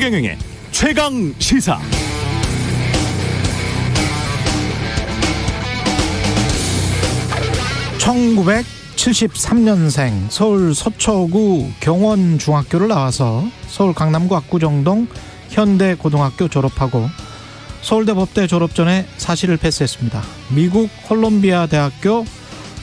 최경영의 최강 시사. (1973년생) 서울 서초구 경원중학교를 나와서 서울 강남구 압구정동 현대고등학교 졸업하고 서울대 법대 졸업 전에 사실을 패스했습니다. 미국 콜롬비아 대학교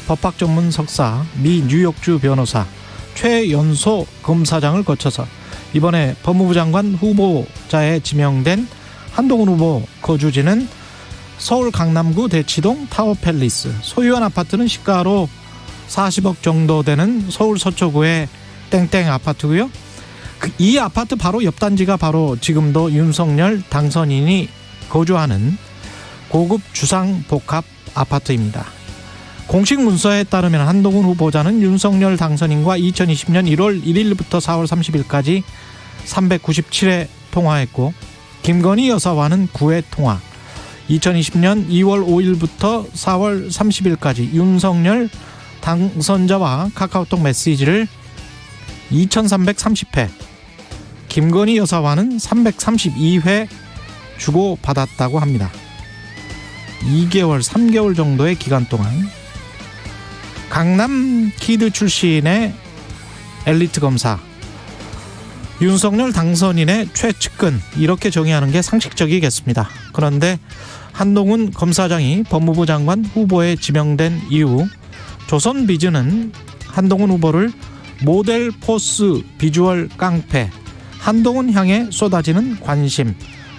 법학전문 석사, 미 뉴욕주 변호사, 최연소 검사장을 거쳐서 이번에 법무부 장관 후보자에 지명된 한동훈 후보 거주지는 서울 강남구 대치동 타워팰리스. 소유한 아파트는 시가로 40억 정도 되는 서울 서초구의 땡땡 아파트고요. 이 아파트 바로 옆 단지가 바로 지금도 윤석열 당선인이 거주하는 고급 주상복합 아파트입니다. 공식 문서에 따르면 한동훈 후보자는 윤석열 당선인과 2020년 1월 1일부터 4월 30일까지 397회 통화했고, 김건희 여사와는 9회 통화, 2020년 2월 5일부터 4월 30일까지 윤석열 당선자와 카카오톡 메시지를 2330회, 김건희 여사와는 332회 주고받았다고 합니다. 2개월, 3개월 정도의 기간 동안 강남 키드 출신의 엘리트 검사, 윤석열 당선인의 최측근, 이렇게 정의하는 게 상식적이겠습니다. 그런데 한동훈 검사장이 법무부 장관 후보에 지명된 이후 조선비즈는 한동훈 후보를 모델 포스 비주얼 깡패, 한동훈 향해 쏟아지는 관심,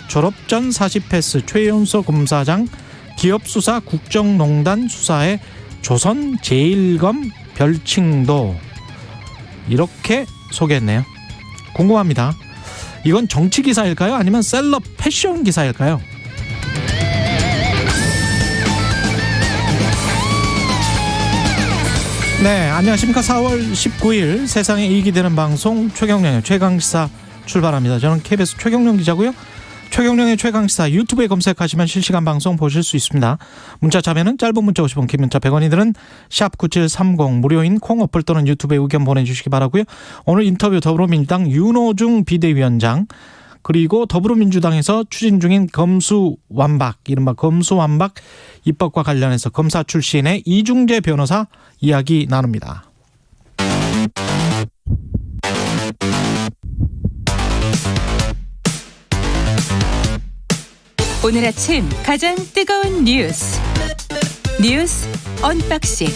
졸업 전 40패스 최연소 검사장, 기업수사 국정농단 수사의 조선 제1검 별칭도, 이렇게 소개했네요. 궁금합니다. 이건 정치 기사일까요? 아니면 셀럽 패션 기사일까요? 네, 안녕하십니까. 4월 19일 세상에 이익이 되는 방송 최경영의 최강시사 출발합니다. 저는 KBS 최경영 기자고요. 최경영의 최강시사 유튜브에 검색하시면 실시간 방송 보실 수 있습니다. 문자 참여는 짧은 문자 50원, 긴 문자 100원이들은 샵9730 무료인 콩 어플 또는 유튜브에 의견 보내주시기 바라고요. 오늘 인터뷰 더불어민주당 윤호중 비대위원장, 그리고 더불어민주당에서 추진 중인 검수완박, 이른바 검수완박 입법과 관련해서 검사 출신의 이중재 변호사 이야기 나눕니다. 오늘 아침 가장 뜨거운 뉴스 언박싱.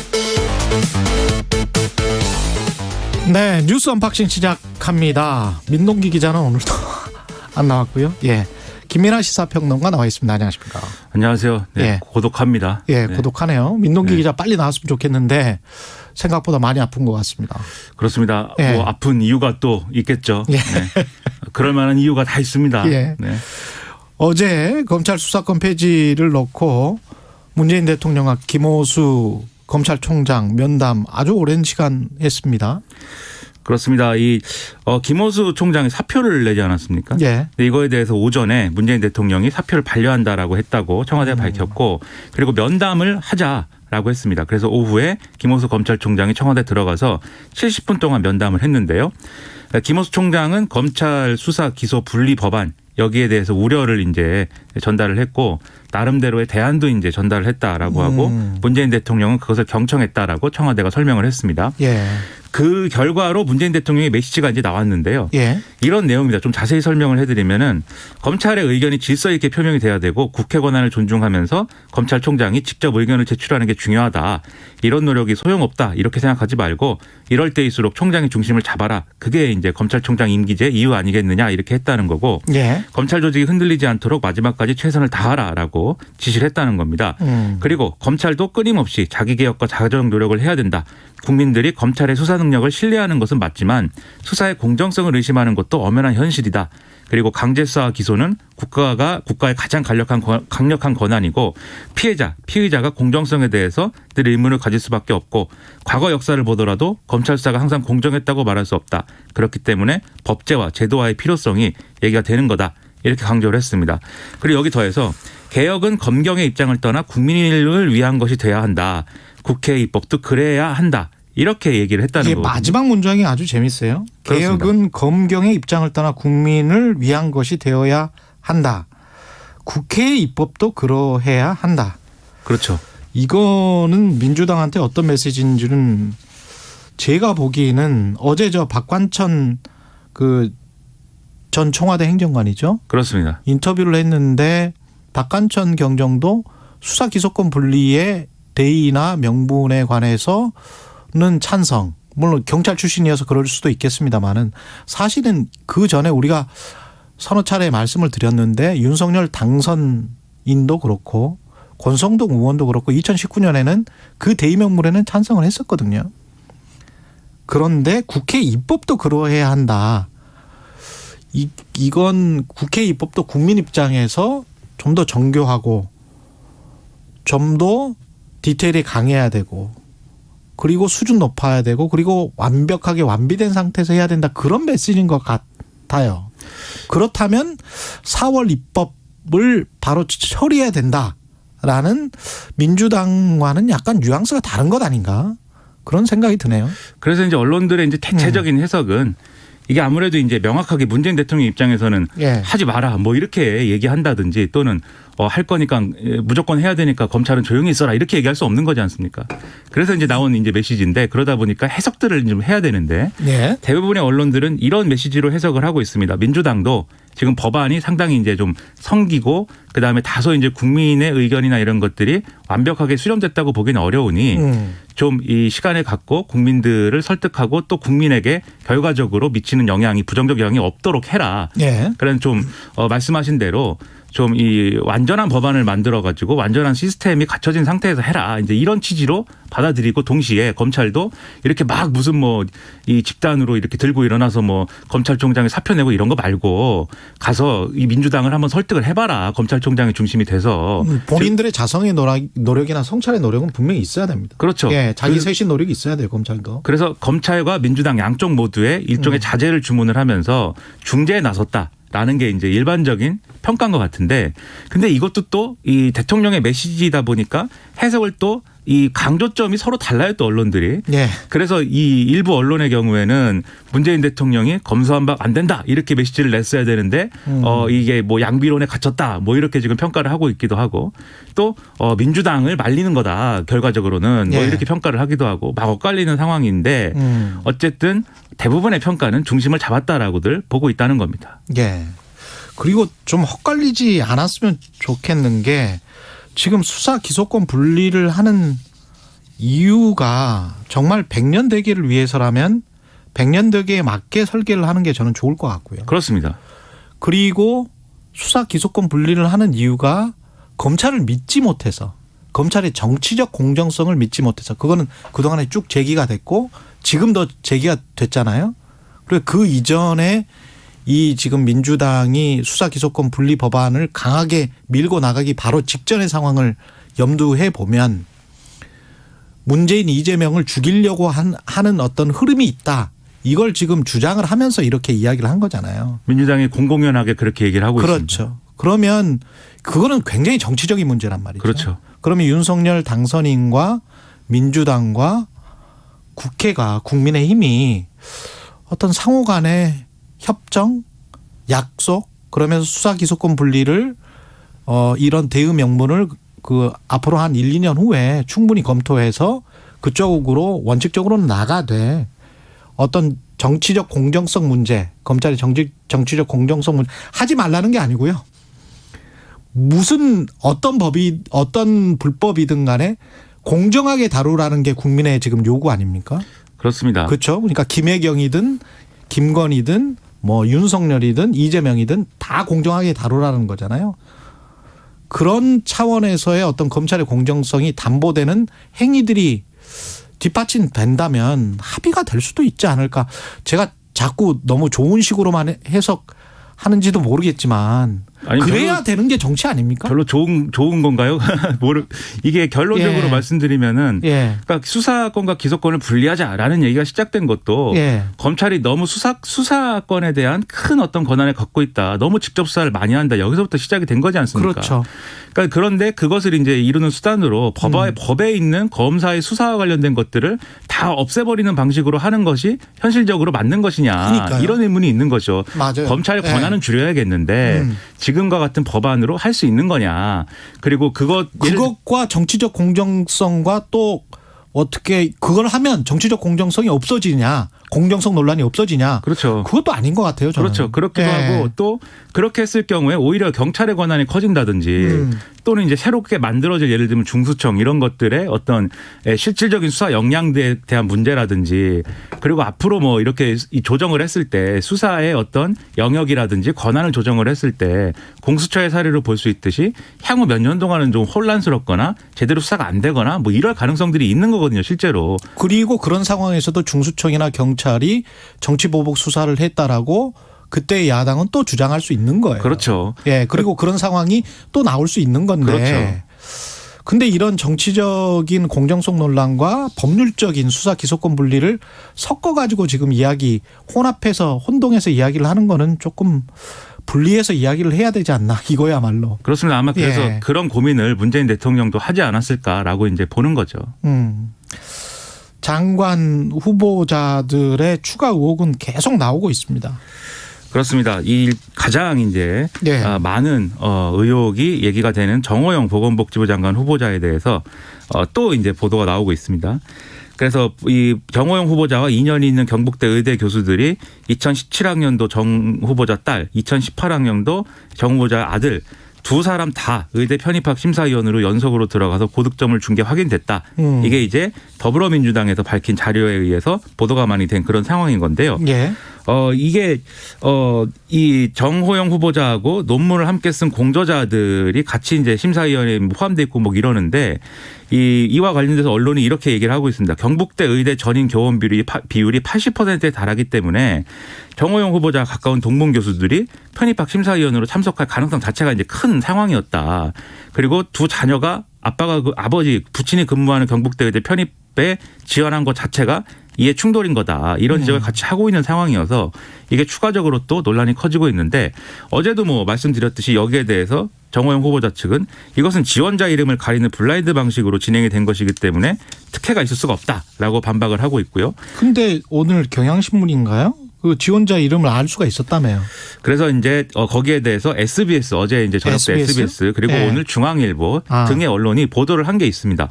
네, 뉴스 언박싱 시작합니다. 민동기 기자는 오늘도 안 나왔고요. 예, 김민아 시사평론가 나와 있습니다. 안녕하십니까? 안녕하세요. 네, 예. 고독합니다. 예, 네. 고독하네요. 민동기 기자 빨리 나왔으면 좋겠는데 생각보다 많이 아픈 것 같습니다. 그렇습니다. 예. 뭐 아픈 이유가 또 있겠죠. 예. 네. 그럴 만한 이유가 다 있습니다. 예. 네. 어제 검찰 수사권 폐지를 놓고 문재인 대통령과 김호수 검찰총장 면담 아주 오랜 시간 했습니다. 그렇습니다. 김호수 총장이 사표를 내지 않았습니까? 예. 이거에 대해서 오전에 문재인 대통령이 사표를 반려한다라고 했다고 청와대가 밝혔고, 그리고 면담을 하자라고 했습니다. 그래서 오후에 김호수 검찰총장이 청와대 들어가서 70분 동안 면담을 했는데요. 김호수 총장은 검찰 수사 기소 분리 법안, 여기에 대해서 우려를 이제 전달을 했고, 나름대로의 대안도 이제 전달을 했다라고 하고, 문재인 대통령은 그것을 경청했다라고 청와대가 설명을 했습니다. 예. 그 결과로 문재인 대통령의 메시지가 이제 나왔는데요. 예. 이런 내용입니다. 좀 자세히 설명을 해드리면은, 검찰의 의견이 질서 있게 표명이 돼야 되고 국회 권한을 존중하면서 검찰총장이 직접 의견을 제출하는 게 중요하다. 이런 노력이 소용없다. 이렇게 생각하지 말고 이럴 때일수록 총장의 중심을 잡아라. 그게 이제 검찰총장 임기제 이유 아니겠느냐, 이렇게 했다는 거고, 예. 검찰 조직이 흔들리지 않도록 마지막까지 최선을 다하라라고 지시를 했다는 겁니다. 그리고 검찰도 끊임없이 자기 개혁과 자정 노력을 해야 된다. 국민들이 검찰의 수사 능력을 신뢰하는 것은 맞지만 수사의 공정성을 의심하는 것도 엄연한 현실이다. 그리고 강제수사 기소는 국가의 가장 강력한 권한이고, 피의자가 공정성에 대해서 늘 의문을 가질 수밖에 없고, 과거 역사를 보더라도 검찰 수사가 항상 공정했다고 말할 수 없다. 그렇기 때문에 법제와 제도화의 필요성이 얘기가 되는 거다. 이렇게 강조를 했습니다. 그리고 여기 더해서 개혁은 검경의 입장을 떠나 국민을 위한 것이 돼야 한다. 국회 입법도 그래야 한다. 이렇게 얘기를 했다는 이게 거거든요. 마지막 문장이 아주 재밌어요. 그렇습니다. 개혁은 검경의 입장을 떠나 국민을 위한 것이 되어야 한다. 국회의 입법도 그러해야 한다. 그렇죠. 이거는 민주당한테 어떤 메시지인지는 제가 보기에는 어제 저 박관천 그 전 청와대 행정관이죠. 그렇습니다. 인터뷰를 했는데 박관천 경정도 수사 기소권 분리의 대의나 명분에 관해서는 찬성. 물론 경찰 출신이어서 그럴 수도 있겠습니다만은 사실은 그 전에 우리가 서너 차례 말씀을 드렸는데 윤석열 당선인도 그렇고 권성동 의원도 그렇고 2019년에는 그 대의 명분에는 찬성을 했었거든요. 그런데 국회 입법도 그러해야 한다. 이건 국회 입법도 국민 입장에서 좀 더 정교하고 좀 더 디테일이 강해야 되고 그리고 수준 높아야 되고 그리고 완벽하게 완비된 상태에서 해야 된다. 그런 메시지인 것 같아요. 그렇다면 4월 입법을 바로 처리해야 된다라는 민주당과는 약간 뉘앙스가 다른 것 아닌가 그런 생각이 드네요. 그래서 이제 언론들의 이제 대체적인 해석은 이게 아무래도 이제 명확하게 문재인 대통령 입장에서는 예. 하지 마라 뭐 이렇게 얘기한다든지 또는 할 거니까 무조건 해야 되니까 검찰은 조용히 있어라 이렇게 얘기할 수 없는 거지 않습니까? 그래서 이제 나온 이제 메시지인데 그러다 보니까 해석들을 좀 해야 되는데 예. 대부분의 언론들은 이런 메시지로 해석을 하고 있습니다. 민주당도 지금 법안이 상당히 이제 좀 성기고 그다음에 다소 이제 국민의 의견이나 이런 것들이 완벽하게 수렴됐다고 보기는 어려우니 좀 이 시간을 갖고 국민들을 설득하고 또 국민에게 결과적으로 미치는 영향이 부정적 영향이 없도록 해라. 예. 그런 좀 말씀하신 대로 좀 이 완전한 법안을 만들어 가지고 완전한 시스템이 갖춰진 상태에서 해라. 이제 이런 취지로 받아들이고 동시에 검찰도 이렇게 막 무슨 뭐 이 집단으로 이렇게 들고 일어나서 뭐 검찰총장이 사표 내고 이런 거 말고 가서 이 민주당을 한번 설득을 해봐라. 검찰총장이 중심이 돼서 본인들의 자성의 노력이나 성찰의 노력은 분명히 있어야 됩니다. 그렇죠. 예, 자기 쇄신 노력이 있어야 돼요, 검찰도. 그래서 검찰과 민주당 양쪽 모두의 일종의 자제를 주문을 하면서 중재에 나섰다라는 게 이제 일반적인 평가인 것 같은데 근데 이것도 또 이 대통령의 메시지이다 보니까 해석을 또 이 강조점이 서로 달라요 또 언론들이. 예. 그래서 이 일부 언론의 경우에는 문재인 대통령이 검수완박 안 된다 이렇게 메시지를 냈어야 되는데 이게 뭐 양비론에 갇혔다 뭐 이렇게 지금 평가를 하고 있기도 하고 또 민주당을 말리는 거다 결과적으로는 뭐 예. 이렇게 평가를 하기도 하고 막 엇갈리는 상황인데 어쨌든 대부분의 평가는 중심을 잡았다라고들 보고 있다는 겁니다. 예. 그리고 좀 헛갈리지 않았으면 좋겠는 게 지금 수사 기소권 분리를 하는 이유가 정말 100년 대계를 위해서라면 100년 대계에 맞게 설계를 하는 게 저는 좋을 것 같고요. 그렇습니다. 그리고 수사 기소권 분리를 하는 이유가 검찰을 믿지 못해서 검찰의 정치적 공정성을 믿지 못해서 그거는 그동안에 쭉 제기가 됐고 지금도 제기가 됐잖아요. 그리고 그 이전에 이 지금 민주당이 수사 기소권 분리 법안을 강하게 밀고 나가기 바로 직전의 상황을 염두해 보면 문재인 이재명을 죽이려고 하는 어떤 흐름이 있다. 이걸 지금 주장을 하면서 이렇게 이야기를 한 거잖아요. 민주당이 공공연하게 그렇게 얘기를 하고 있습니다. 그렇죠. 그러면 그거는 굉장히 정치적인 문제란 말이죠. 그렇죠. 그러면 윤석열 당선인과 민주당과 국회가 국민의힘이 어떤 상호 간의 협정, 약속 그러면서 수사 기소권 분리를 이런 대의 명분을 그 앞으로 한 1, 2년 후에 충분히 검토해서 그쪽으로 원칙적으로는 나가되 어떤 정치적 공정성 문제, 검찰의 정치적 공정성 문제 하지 말라는 게 아니고요. 무슨 어떤 법이 어떤 불법이든 간에 공정하게 다루라는 게 국민의 지금 요구 아닙니까? 그렇습니다. 그렇죠. 그러니까 김혜경이든 김건희든 뭐 윤석열이든 이재명이든 다 공정하게 다루라는 거잖아요. 그런 차원에서의 어떤 검찰의 공정성이 담보되는 행위들이 뒷받침된다면 합의가 될 수도 있지 않을까. 제가 자꾸 너무 좋은 식으로만 해석하는지도 모르겠지만 아니, 그래야 되는 게 정치 아닙니까? 별로 좋은 건가요? 이게 결론적으로 예. 말씀드리면은 예. 그러니까 수사권과 기소권을 분리하자라는 얘기가 시작된 것도 예. 검찰이 너무 수사권에 대한 큰 어떤 권한을 갖고 있다. 너무 직접 수사를 많이 한다. 여기서부터 시작이 된 거지 않습니까? 그렇죠. 그러니까 그런데 그것을 이제 이루는 수단으로 법에 있는 검사의 수사와 관련된 것들을 다 다 없애버리는 방식으로 하는 것이 현실적으로 맞는 것이냐 그러니까요. 이런 의문이 있는 거죠. 맞아요. 검찰의 권한은 줄여야겠는데 지금과 같은 법안으로 할 수 있는 거냐. 그리고 그것과 정치적 공정성과 또 어떻게 그걸 하면 정치적 공정성이 없어지냐, 공정성 논란이 없어지냐. 그렇죠. 그것도 아닌 것 같아요. 저는. 그렇죠. 그렇기도 예. 하고 또 그렇게 했을 경우에 오히려 경찰의 권한이 커진다든지 또는 이제 새롭게 만들어질 예를 들면 중수청 이런 것들의 어떤 실질적인 수사 역량에 대한 문제라든지 그리고 앞으로 뭐 이렇게 이 조정을 했을 때 수사의 어떤 영역이라든지 권한을 조정을 했을 때 공수처의 사례로 볼 수 있듯이 향후 몇 년 동안은 좀 혼란스럽거나 제대로 수사가 안 되거나 뭐 이럴 가능성들이 있는 거거든요. 실제로. 그리고 그런 상황에서도 중수청이나 경찰이 정치보복 수사를 했다라고 그때 야당은 또 주장할 수 있는 거예요. 그렇죠. 예, 그리고 그런 상황이 또 나올 수 있는 건데. 그렇죠. 근데 이런 정치적인 공정성 논란과 법률적인 수사 기소권 분리를 섞어가지고 지금 혼합해서 혼동해서 이야기를 하는 거는 조금 분리해서 이야기를 해야 되지 않나 이거야말로. 그렇습니다. 아마 그래서 예. 그런 고민을 문재인 대통령도 하지 않았을까라고 이제 보는 거죠. 장관 후보자들의 추가 의혹은 계속 나오고 있습니다. 그렇습니다. 이 가장 이제 예. 많은 의혹이 얘기가 되는 정호영 보건복지부 장관 후보자에 대해서 또 이제 보도가 나오고 있습니다. 그래서 이 정호영 후보자와 인연이 있는 경북대 의대 교수들이 2017학년도 정 후보자 딸, 2018학년도 정 후보자 아들 두 사람 다 의대 편입학 심사위원으로 연속으로 들어가서 고득점을 준 게 확인됐다. 이게 이제 더불어민주당에서 밝힌 자료에 의해서 보도가 많이 된 그런 상황인 건데요. 예. 이게 이 정호영 후보자하고 논문을 함께 쓴 공저자들이 같이 이제 심사위원회에 포함돼 있고 뭐 이러는데 이와 관련돼서 언론이 이렇게 얘기를 하고 있습니다. 경북대 의대 전인 교원 비율이 80%에 달하기 때문에 정호영 후보자와 가까운 동문 교수들이 편입학 심사위원으로 참석할 가능성 자체가 이제 큰 상황이었다. 그리고 두 자녀가 아버지 부친이 근무하는 경북대 의대 편입에 지원한 것 자체가 이해 충돌인 거다. 이런 지적을 같이 하고 있는 상황이어서 이게 추가적으로 또 논란이 커지고 있는데 어제도 뭐 말씀드렸듯이 여기에 대해서 정호영 후보자 측은 이것은 지원자 이름을 가리는 블라인드 방식으로 진행이 된 것이기 때문에 특혜가 있을 수가 없다라고 반박을 하고 있고요. 근데 오늘 경향신문인가요? 그 지원자 이름을 알 수가 있었다며요. 그래서 이제 거기에 대해서 SBS 어제 이제 저녁 때 SBS 그리고 네. 오늘 중앙일보 등의 언론이 보도를 한 게 있습니다.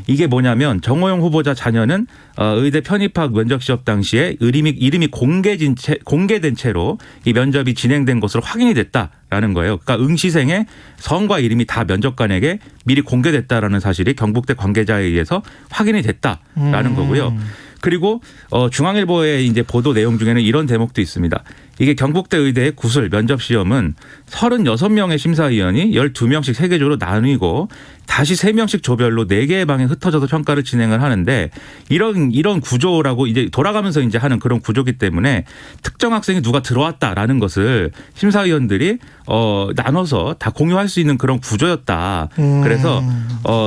이게 뭐냐면 정호영 후보자 자녀는 의대 편입학 면접 시험 당시에 이름이 공개된 채로 이 면접이 진행된 것으로 확인이 됐다라는 거예요. 그러니까 응시생의 성과 이름이 다 면접관에게 미리 공개됐다라는 사실이 경북대 관계자에 의해서 확인이 됐다라는 거고요. 그리고 중앙일보의 이제 보도 내용 중에는 이런 대목도 있습니다. 이게 경북대 의대의 구술 면접 시험은 36명의 심사위원이 12명씩 3개 조로 나뉘고 다시 3명씩 조별로 4개의 방에 흩어져서 평가를 진행을 하는데 이런 구조라고 이제 돌아가면서 이제 하는 그런 구조기 때문에 특정 학생이 누가 들어왔다라는 것을 심사위원들이 나눠서 다 공유할 수 있는 그런 구조였다. 그래서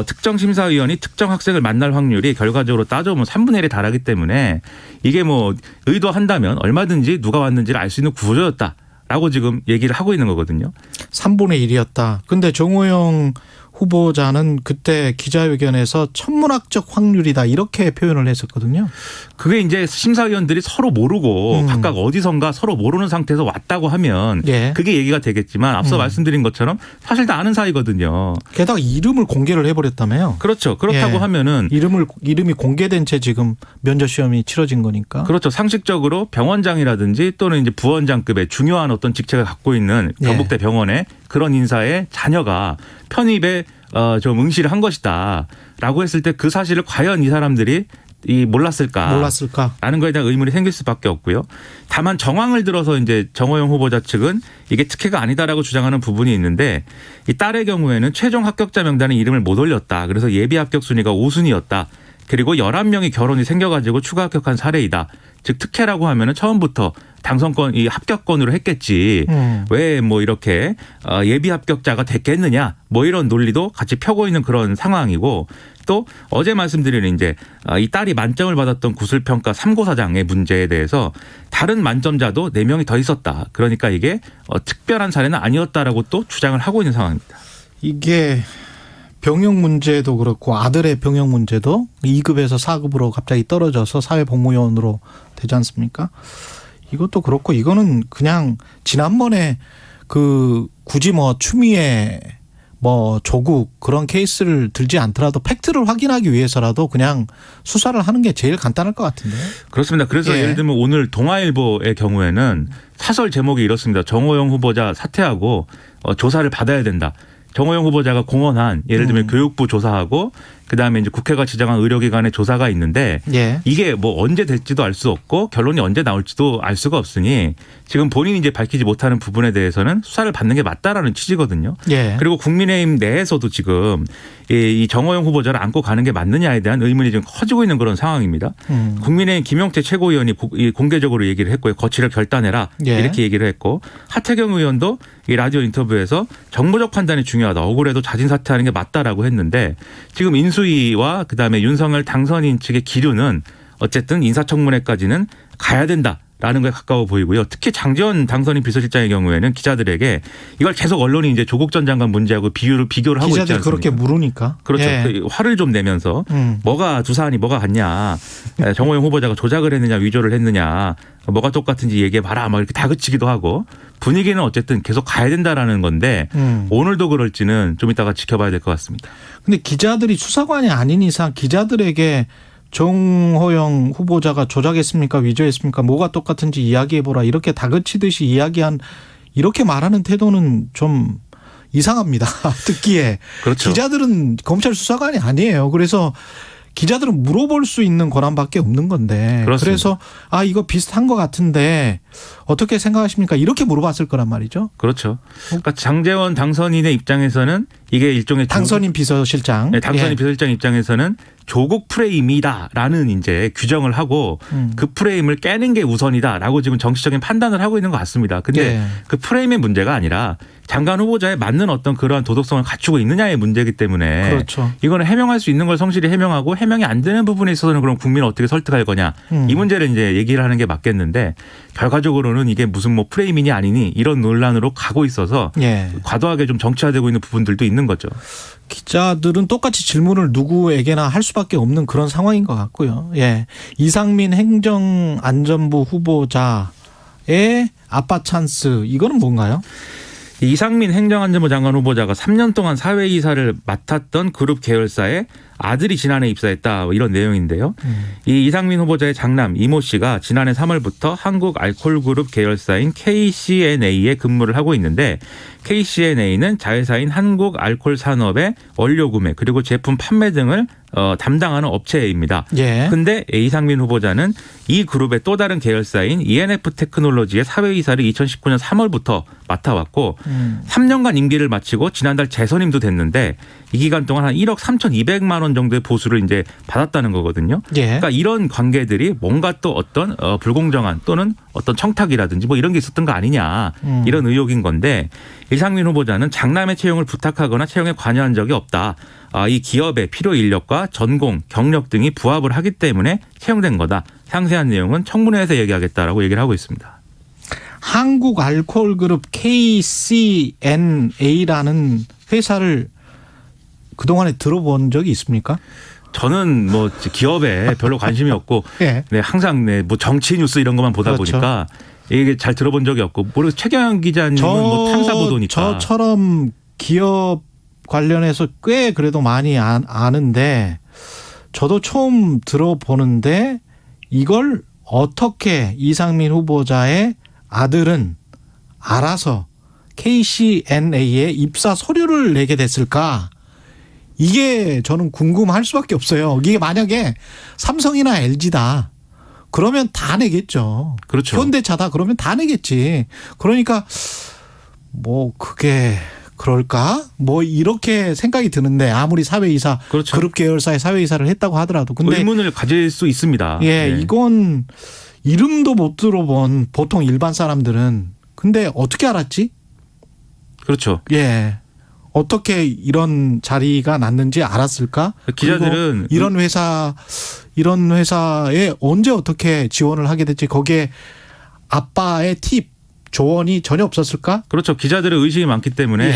특정 심사위원이 특정 학생을 만날 확률이 결과적으로 따져보면 3분의 1에 달하기 때문에 이게 뭐 의도한다면 얼마든지 누가 왔는지를 알 수 있는 구조였다라고 지금 얘기를 하고 있는 거거든요. 3분의 1이었다. 근데 정호영 후보자는 그때 기자회견에서 천문학적 확률이다 이렇게 표현을 했었거든요. 그게 이제 심사위원들이 서로 모르고 각각 어디선가 서로 모르는 상태에서 왔다고 하면 예. 그게 얘기가 되겠지만 앞서 말씀드린 것처럼 사실 다 아는 사이거든요. 게다가 이름을 공개를 해버렸다며요. 그렇죠. 그렇다고 예. 하면은 이름이 공개된 채 지금 면접 시험이 치러진 거니까. 그렇죠. 상식적으로 병원장이라든지 또는 이제 부원장급의 중요한 어떤 직책을 갖고 있는 경북대 병원의 그런 인사의 자녀가 편입에 좀 응시를 한 것이다라고 했을 때 그 사실을 과연 이 사람들이 몰랐을까? 라는 거에 대한 의문이 생길 수밖에 없고요. 다만 정황을 들어서 이제 정호영 후보자 측은 이게 특혜가 아니다라고 주장하는 부분이 있는데 이 딸의 경우에는 최종 합격자 명단에 이름을 못 올렸다. 그래서 예비 합격 순위가 5순위였다. 그리고 11명이 결혼이 생겨가지고 추가 합격한 사례이다. 즉 특혜라고 하면은 처음부터 당선권 이 합격권으로 했겠지. 왜 뭐 이렇게 예비 합격자가 됐겠느냐. 뭐 이런 논리도 같이 펴고 있는 그런 상황이고 또 어제 말씀드린 이제 이 딸이 만점을 받았던 구술평가 3고사장의 문제에 대해서 다른 만점자도 4명이 더 있었다. 그러니까 이게 특별한 사례는 아니었다라고 또 주장을 하고 있는 상황입니다. 이게 병역 문제도 그렇고 아들의 병역 문제도 2급에서 4급으로 갑자기 떨어져서 사회복무요원으로 되지 않습니까? 이것도 그렇고 이거는 그냥 지난번에 굳이 뭐 추미애 뭐 조국 그런 케이스를 들지 않더라도 팩트를 확인하기 위해서라도 그냥 수사를 하는 게 제일 간단할 것 같은데. 그렇습니다. 그래서 예를 들면 오늘 동아일보의 경우에는 사설 제목이 이렇습니다. 정호영 후보자 사퇴하고 조사를 받아야 된다. 정호영 후보자가 공언한 예를 들면 교육부 조사하고 그다음에 이제 국회가 지정한 의료기관의 조사가 있는데 이게 뭐 언제 될지도 알 수 없고 결론이 언제 나올지도 알 수가 없으니 지금 본인이 이제 밝히지 못하는 부분에 대해서는 수사를 받는 게 맞다라는 취지거든요. 그리고 국민의힘 내에서도 지금 이 정호영 후보자를 안고 가는 게 맞느냐에 대한 의문이 지금 커지고 있는 그런 상황입니다. 국민의힘 김용태 최고위원이 공개적으로 얘기를 했고요. 거취를 결단해라 이렇게 얘기를 했고 하태경 의원도 이 라디오 인터뷰에서 정무적 판단이 중요하다. 억울해도 자진 사퇴하는 게 맞다라고 했는데 지금 인수위와 그다음에 윤석열 당선인 측의 기류는 어쨌든 인사청문회까지는 가야 된다라는 거에 가까워 보이고요. 특히 장제원 당선인 비서실장의 경우에는 기자들에게 이걸 계속 언론이 이제 조국 전 장관 문제하고 비교를 하고 있지 않습니까? 기자들이 그렇게 물으니까. 그렇죠. 화를 좀 내면서 두 사안이 뭐가 같냐. 정호영 후보자가 조작을 했느냐 위조를 했느냐. 뭐가 똑같은지 얘기해봐라. 막 이렇게 다그치기도 하고 분위기는 어쨌든 계속 가야 된다라는 건데 오늘도 그럴지는 좀 이따가 지켜봐야 될 것 같습니다. 근데 기자들이 수사관이 아닌 이상 기자들에게 정호영 후보자가 조작했습니까? 위조했습니까? 뭐가 똑같은지 이야기해보라. 이렇게 다그치듯이 이렇게 말하는 태도는 좀 이상합니다. 듣기에. 그렇죠. 기자들은 검찰 수사관이 아니에요. 그래서 기자들은 물어볼 수 있는 권한밖에 없는 건데. 그렇습니다. 그래서 이거 비슷한 것 같은데 어떻게 생각하십니까? 이렇게 물어봤을 거란 말이죠. 그렇죠. 그러니까 장제원 당선인의 입장에서는 이게 일종의 당선인 비서실장. 네, 당선인 비서실장 입장에서는 조국 프레임이다라는 이제 규정을 하고 그 프레임을 깨는 게 우선이다라고 지금 정치적인 판단을 하고 있는 것 같습니다. 근데 그 프레임의 문제가 아니라 장관 후보자에 맞는 어떤 그러한 도덕성을 갖추고 있느냐의 문제이기 때문에 그렇죠. 이거는 해명할 수 있는 걸 성실히 해명하고 해명이 안 되는 부분에 있어서는 그럼 국민을 어떻게 설득할 거냐 이 문제를 이제 얘기를 하는 게 맞겠는데 결과적으로는 이게 무슨 뭐 프레임이니 아니니 이런 논란으로 가고 있어서 과도하게 좀 정치화되고 있는 부분들도 있는 거죠. 기자들은 똑같이 질문을 누구에게나 할 수밖에 없는 그런 상황인 것 같고요. 이상민 행정안전부 후보자의 아빠 찬스 이거는 뭔가요? 이상민 행정안전부 장관 후보자가 3년 동안 사회이사를 맡았던 그룹 계열사에 아들이 지난해 입사했다 이런 내용인데요. 이 이상민 후보자의 장남 이모 씨가 지난해 3월부터 한국알코올그룹 계열사인 KCNA에 근무를 하고 있는데 KCNA는 자회사인 한국알코올산업의 원료 구매 그리고 제품 판매 등을 담당하는 업체입니다. 그런데 이상민 후보자는 이 그룹의 또 다른 계열사인 ENF 테크놀로지의 사회이사를 2019년 3월부터 맡아왔고 3년간 임기를 마치고 지난달 재선임도 됐는데 이 기간 동안 한 1억 3,200만 원 정도의 보수를 이제 받았다는 거거든요. 그러니까 이런 관계들이 뭔가 또 어떤 불공정한 또는 어떤 청탁이라든지 뭐 이런 게 있었던 거 아니냐 이런 의혹인 건데 이상민 후보자는 장남의 채용을 부탁하거나 채용에 관여한 적이 없다. 이 기업의 필요 인력과 전공, 경력 등이 부합을 하기 때문에 채용된 거다. 상세한 내용은 청문회에서 얘기하겠다라고 얘기를 하고 있습니다. 한국알코올그룹 KCNA라는 회사를 그동안에 들어본 적이 있습니까? 저는 뭐 기업에 별로 관심이 없고 항상 뭐 정치 뉴스 이런 것만 보다 보니까 이게 잘 들어본 적이 없고 모르겠어요. 최경영 기자님은 뭐 탐사 보도니까. 저처럼 기업 관련해서 꽤 그래도 많이 아는데 저도 처음 들어보는데 이걸 어떻게 이상민 후보자의 아들은 알아서 KCNA에 입사 서류를 내게 됐을까? 이게 저는 궁금할 수밖에 없어요. 이게 만약에 삼성이나 LG다. 그러면 다 내겠죠. 그렇죠. 현대차다 그러면 다 내겠지. 그러니까 뭐 그게 그럴까? 뭐 이렇게 생각이 드는데 아무리 사회이사 그룹 계열사의 사회이사를 했다고 하더라도 근데 의문을 가질 수 있습니다. 이건 이름도 못 들어본 보통 일반 사람들은 근데 어떻게 알았지? 그렇죠. 어떻게 이런 자리가 났는지 알았을까? 기자들은 이런 회사에 언제 어떻게 지원을 하게 됐지? 거기에 아빠의 팁 조언이 전혀 없었을까? 그렇죠. 기자들의 의심이 많기 때문에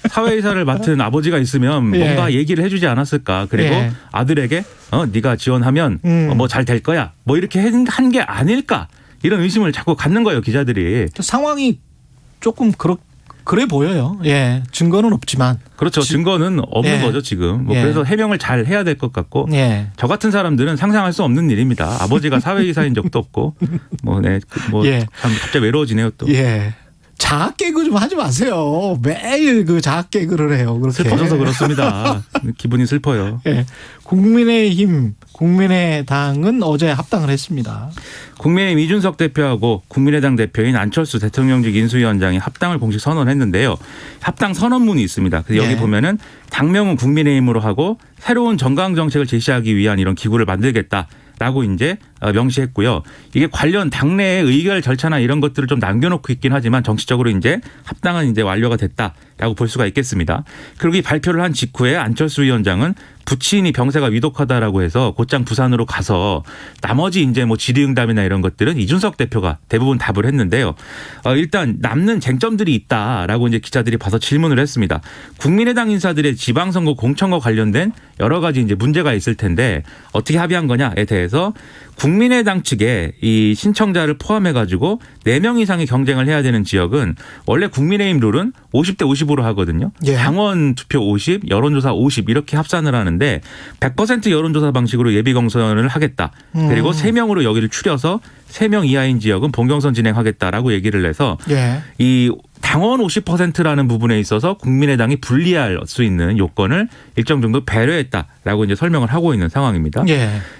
사회이사를 맡은 아버지가 있으면 뭔가 얘기를 해주지 않았을까. 그리고 아들에게 네가 지원하면 뭐 잘 될 거야. 뭐 이렇게 한 게 아닐까. 이런 의심을 자꾸 갖는 거예요. 기자들이. 상황이 조금 그래 보여요. 예, 증거는 없지만. 그렇죠. 증거는 없는 거죠 지금. 뭐 그래서 해명을 잘 해야 될 것 같고. 저 같은 사람들은 상상할 수 없는 일입니다. 아버지가 사회이사인 적도 없고. 참 갑자기 외로워지네요 또. 자학 개그 좀 하지 마세요. 매일 그 자학 개그를 해요. 그렇게. 슬퍼져서 그렇습니다. 기분이 슬퍼요. 국민의힘, 국민의당은 어제 합당을 했습니다. 국민의힘 이준석 대표하고 국민의당 대표인 안철수 대통령직 인수위원장이 합당을 공식 선언했는데요. 합당 선언문이 있습니다. 그래서 여기 보면은 당명은 국민의힘으로 하고 새로운 정강 정책을 제시하기 위한 이런 기구를 만들겠다. 라고 이제 명시했고요. 이게 관련 당내의 의결 절차나 이런 것들을 좀 남겨놓고 있긴 하지만 정치적으로 이제 합당은 이제 완료가 됐다라고 볼 수가 있겠습니다. 그리고 이 발표를 한 직후에 안철수 위원장은 부친이 병세가 위독하다라고 해서 곧장 부산으로 가서 나머지 이제 뭐 질의응답이나 이런 것들은 이준석 대표가 대부분 답을 했는데요. 일단 남는 쟁점들이 있다라고 이제 기자들이 봐서 질문을 했습니다. 국민의당 인사들의 지방선거 공천과 관련된 여러 가지 이제 문제가 있을 텐데 어떻게 합의한 거냐에 대해서 국민의당 측에 이 신청자를 포함해 가지고 4명 이상의 경쟁을 해야 되는 지역은 원래 국민의힘 룰은 50대 50으로 하거든요. 당원 투표 50, 여론조사 50 이렇게 합산을 하는데 100% 여론조사 방식으로 예비경선을 하겠다. 그리고 3명으로 여기를 추려서 3명 이하인 지역은 본경선 진행하겠다라고 얘기를 해서 이 당원 50%라는 부분에 있어서 국민의당이 불리할 수 있는 요건을 일정 정도 배려했다라고 이제 설명을 하고 있는 상황입니다.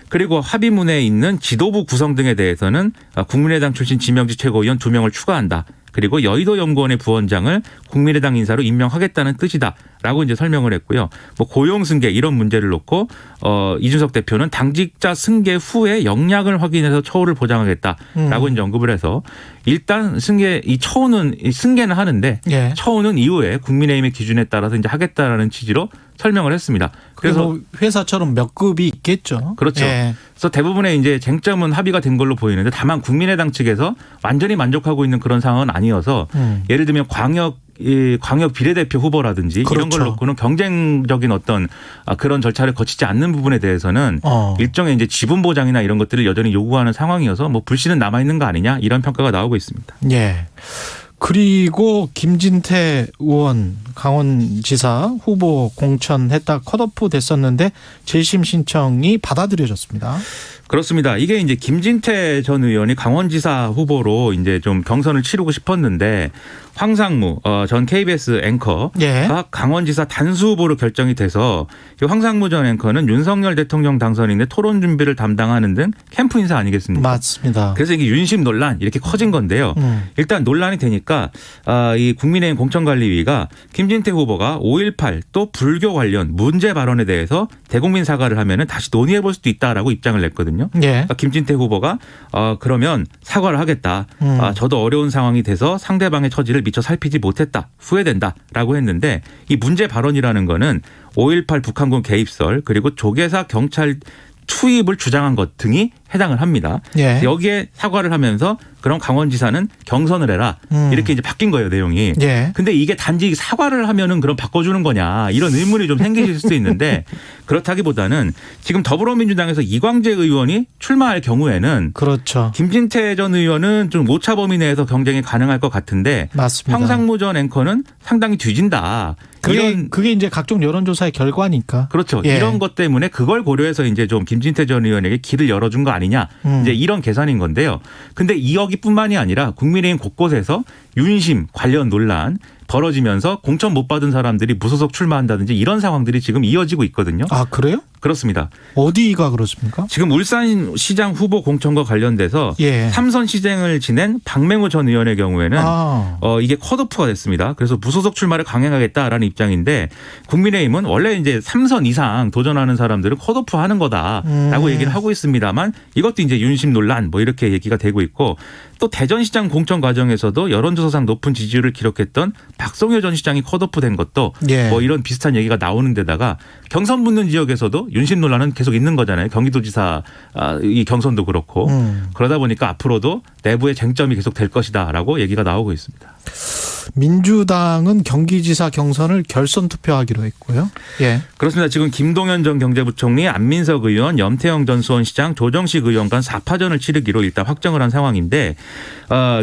그리고 합의문에 있는 지도부 구성 등에 대해서는 국민의당 출신 지명직 최고위원 2명을 추가한다. 그리고 여의도 연구원의 부원장을 국민의당 인사로 임명하겠다는 뜻이다라고 이제 설명을 했고요. 뭐 고용 승계 이런 문제를 놓고 이준석 대표는 당직자 승계 후에 역량을 확인해서 처우를 보장하겠다라고 이제 언급을 해서 일단 승계는 하는데 처우는 이후에 국민의힘의 기준에 따라서 이제 하겠다라는 취지로 설명을 했습니다. 그래서 회사처럼 몇 급이 있겠죠. 그렇죠. 그래서 대부분의 이제 쟁점은 합의가 된 걸로 보이는데 다만 국민의당 측에서 완전히 만족하고 있는 그런 상황은 아니어서 예를 들면 광역 비례대표 후보라든지 이런 걸 놓고는 경쟁적인 어떤 그런 절차를 거치지 않는 부분에 대해서는 일종의 이제 지분 보장이나 이런 것들을 여전히 요구하는 상황이어서 뭐 불씨는 남아 있는 거 아니냐 이런 평가가 나오고 있습니다. 그리고 김진태 의원 강원지사 후보 공천했다 컷오프 됐었는데 재심 신청이 받아들여졌습니다. 그렇습니다. 이게 이제 김진태 전 의원이 강원지사 후보로 이제 좀 경선을 치르고 싶었는데 황상무 전 KBS 앵커가 강원지사 단수 후보로 결정이 돼서 이 황상무 전 앵커는 윤석열 대통령 당선인의 토론 준비를 담당하는 등 캠프 인사 아니겠습니까? 맞습니다. 그래서 이게 윤심 논란 이렇게 커진 건데요. 일단 논란이 되니까 이 국민의힘 공천관리위가 김진태 후보가 5.18 또 불교 관련 문제 발언에 대해서 대국민 사과를 하면은 다시 논의해 볼 수도 있다라고 입장을 냈거든요. 그러니까 김진태 후보가 그러면 사과를 하겠다. 저도 어려운 상황이 돼서 상대방의 처지를 미처 살피지 못했다. 후회된다라고 했는데 이 문제 발언이라는 거는 5.18 북한군 개입설 그리고 조계사 경찰 투입을 주장한 것 등이 해당을 합니다. 여기에 사과를 하면서 그럼 강원지사는 경선을 해라. 이렇게 이제 바뀐 거예요, 내용이. 근데 이게 단지 사과를 하면은 그럼 바꿔주는 거냐 이런 의문이 좀 생기실 수도 있는데 그렇다기보다는 지금 더불어민주당에서 이광재 의원이 출마할 경우에는 김진태 전 의원은 좀 오차 범위 내에서 경쟁이 가능할 것 같은데 황상무 전 앵커는 상당히 뒤진다. 그게 이제 각종 여론조사의 결과니까. 그렇죠. 이런 것 때문에 그걸 고려해서 이제 좀 김진태 전 의원에게 길을 열어준 거 아니냐. 이제 이런 계산인 건데요. 근데 여기뿐만이 아니라 국민의힘 곳곳에서 윤심 관련 논란 벌어지면서 공천 못 받은 사람들이 무소속 출마한다든지 이런 상황들이 지금 이어지고 있거든요. 아, 그래요? 그렇습니다. 어디가 그렇습니까? 지금 울산시장 후보 공천과 관련돼서 3선 시장을 지낸 박맹우 전 의원의 경우에는 이게 컷오프가 됐습니다. 그래서 무소속 출마를 강행하겠다라는 입장인데 국민의힘은 원래 이제 3선 이상 도전하는 사람들은 컷오프 하는 거다라고 얘기를 하고 있습니다만 이것도 이제 윤심 논란 뭐 이렇게 얘기가 되고 있고 또 대전시장 공천 과정에서도 여론조사상 높은 지지율을 기록했던 박성효 전 시장이 컷오프 된 것도 뭐 이런 비슷한 얘기가 나오는 데다가 경선 붙는 지역에서도 윤심 논란은 계속 있는 거잖아요. 경기도지사 이 경선도 그렇고 그러다 보니까 앞으로도 내부의 쟁점이 계속 될 것이다라고 얘기가 나오고 있습니다. 민주당은 경기지사 경선을 결선 투표하기로 했고요. 예. 그렇습니다. 지금 김동연 전 경제부총리, 안민석 의원, 염태영 전 수원시장, 조정식 의원 간 4파전을 치르기로 일단 확정을 한 상황인데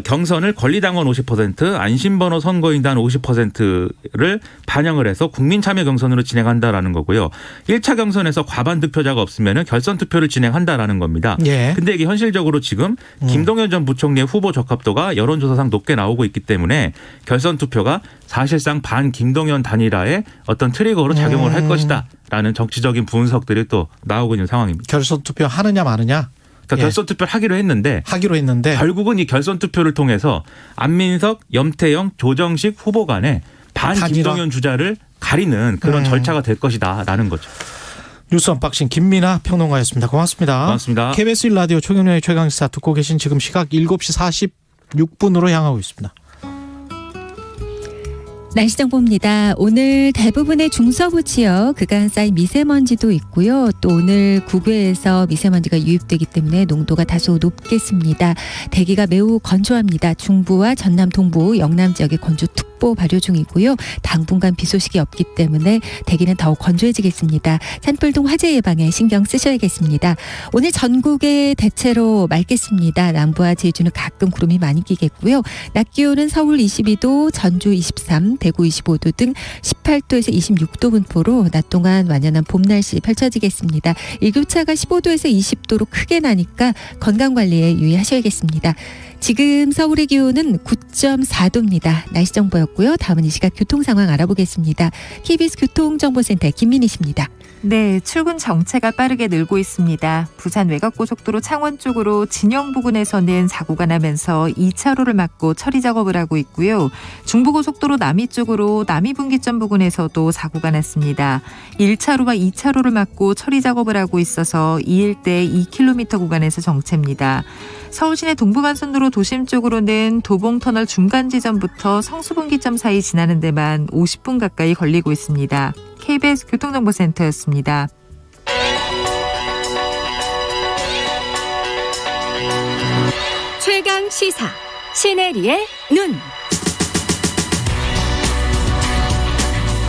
경선을 권리당원 50%, 안심번호 선거인단 50%를 반영을 해서 국민참여 경선으로 진행한다라는 거고요. 1차 경선에서 과반 득표자가 없으면 결선 투표를 진행한다라는 겁니다. 예. 근데 이게 현실적으로 지금 김동연 전 부총리의 후보 적합도가 여론조사상 높게 나오고 있기 때문에 결선 투표가 사실상 반 김동연 단일화의 어떤 트리거로 작용을 할 것이다라는 정치적인 분석들이 또 나오고 있는 상황입니다. 결선 투표 하느냐 마느냐. 그러니까 예. 결선 투표를 하기로 했는데 결국은 이 결선 투표를 통해서 안민석, 염태영, 조정식 후보 간에 반 김동연 주자를 가리는 그런 절차가 될 것이다라는 거죠. 뉴스 언박싱 김민아 평론가였습니다. 고맙습니다. 고맙습니다. KBS 1라디오 최경영의 최강시사 듣고 계신 지금 시각 7시 46분으로 향하고 있습니다. 날씨 정보입니다. 오늘 대부분의 중서부 지역 그간 쌓인 미세먼지도 있고요. 또 오늘 국외에서 미세먼지가 유입되기 때문에 농도가 다소 높겠습니다. 대기가 매우 건조합니다. 중부와 전남 동부, 영남 지역에 건조특보 발효 중이고요. 당분간 비 소식이 없기 때문에 대기는 더욱 건조해지겠습니다. 산불등 화재 예방에 신경 쓰셔야겠습니다. 오늘 전국에 대체로 맑겠습니다. 남부와 제주는 가끔 구름이 많이 끼겠고요. 낮 기온은 서울 22도, 전주 23, 대구 25도 등 18도에서 26도 분포로 낮 동안 완연한 봄 날씨 펼쳐지겠습니다. 일교차가 15도에서 20도로 크게 나니까 건강관리에 유의하셔야겠습니다. 지금 서울의 기온은 9.4도입니다. 날씨 정보였고요. 다음은 이 시각 교통 상황 알아보겠습니다. KBS 교통정보센터 김민희 씨입니다. 네, 출근 정체가 빠르게 늘고 있습니다. 부산 외곽고속도로 창원 쪽으로 진영 부근에서는 사고가 나면서 2차로를 막고 처리 작업을 하고 있고요. 중부고속도로 남이 쪽으로 남이분기점 부근에서도 사고가 났습니다. 1차로와 2차로를 막고 처리 작업을 하고 있어서 이 일대 2km 구간에서 정체입니다. 서울시내 동부간선도로 도심 쪽으로는 도봉터널 중간 지점부터 성수분기점 사이 지나는 데만 50분 가까이 걸리고 있습니다. KBS 교통정보센터였습니다. 최강 시사 신혜리의 눈.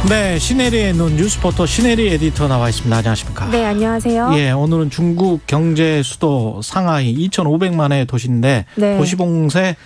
네, 신혜리의 눈 뉴스포터 신혜리 에디터 나와 있습니다. 안녕하십니까? 네, 안녕하세요. 예, 오늘은 중국 경제 수도 상하이 2,500만의 도시인데 네. 도시봉쇄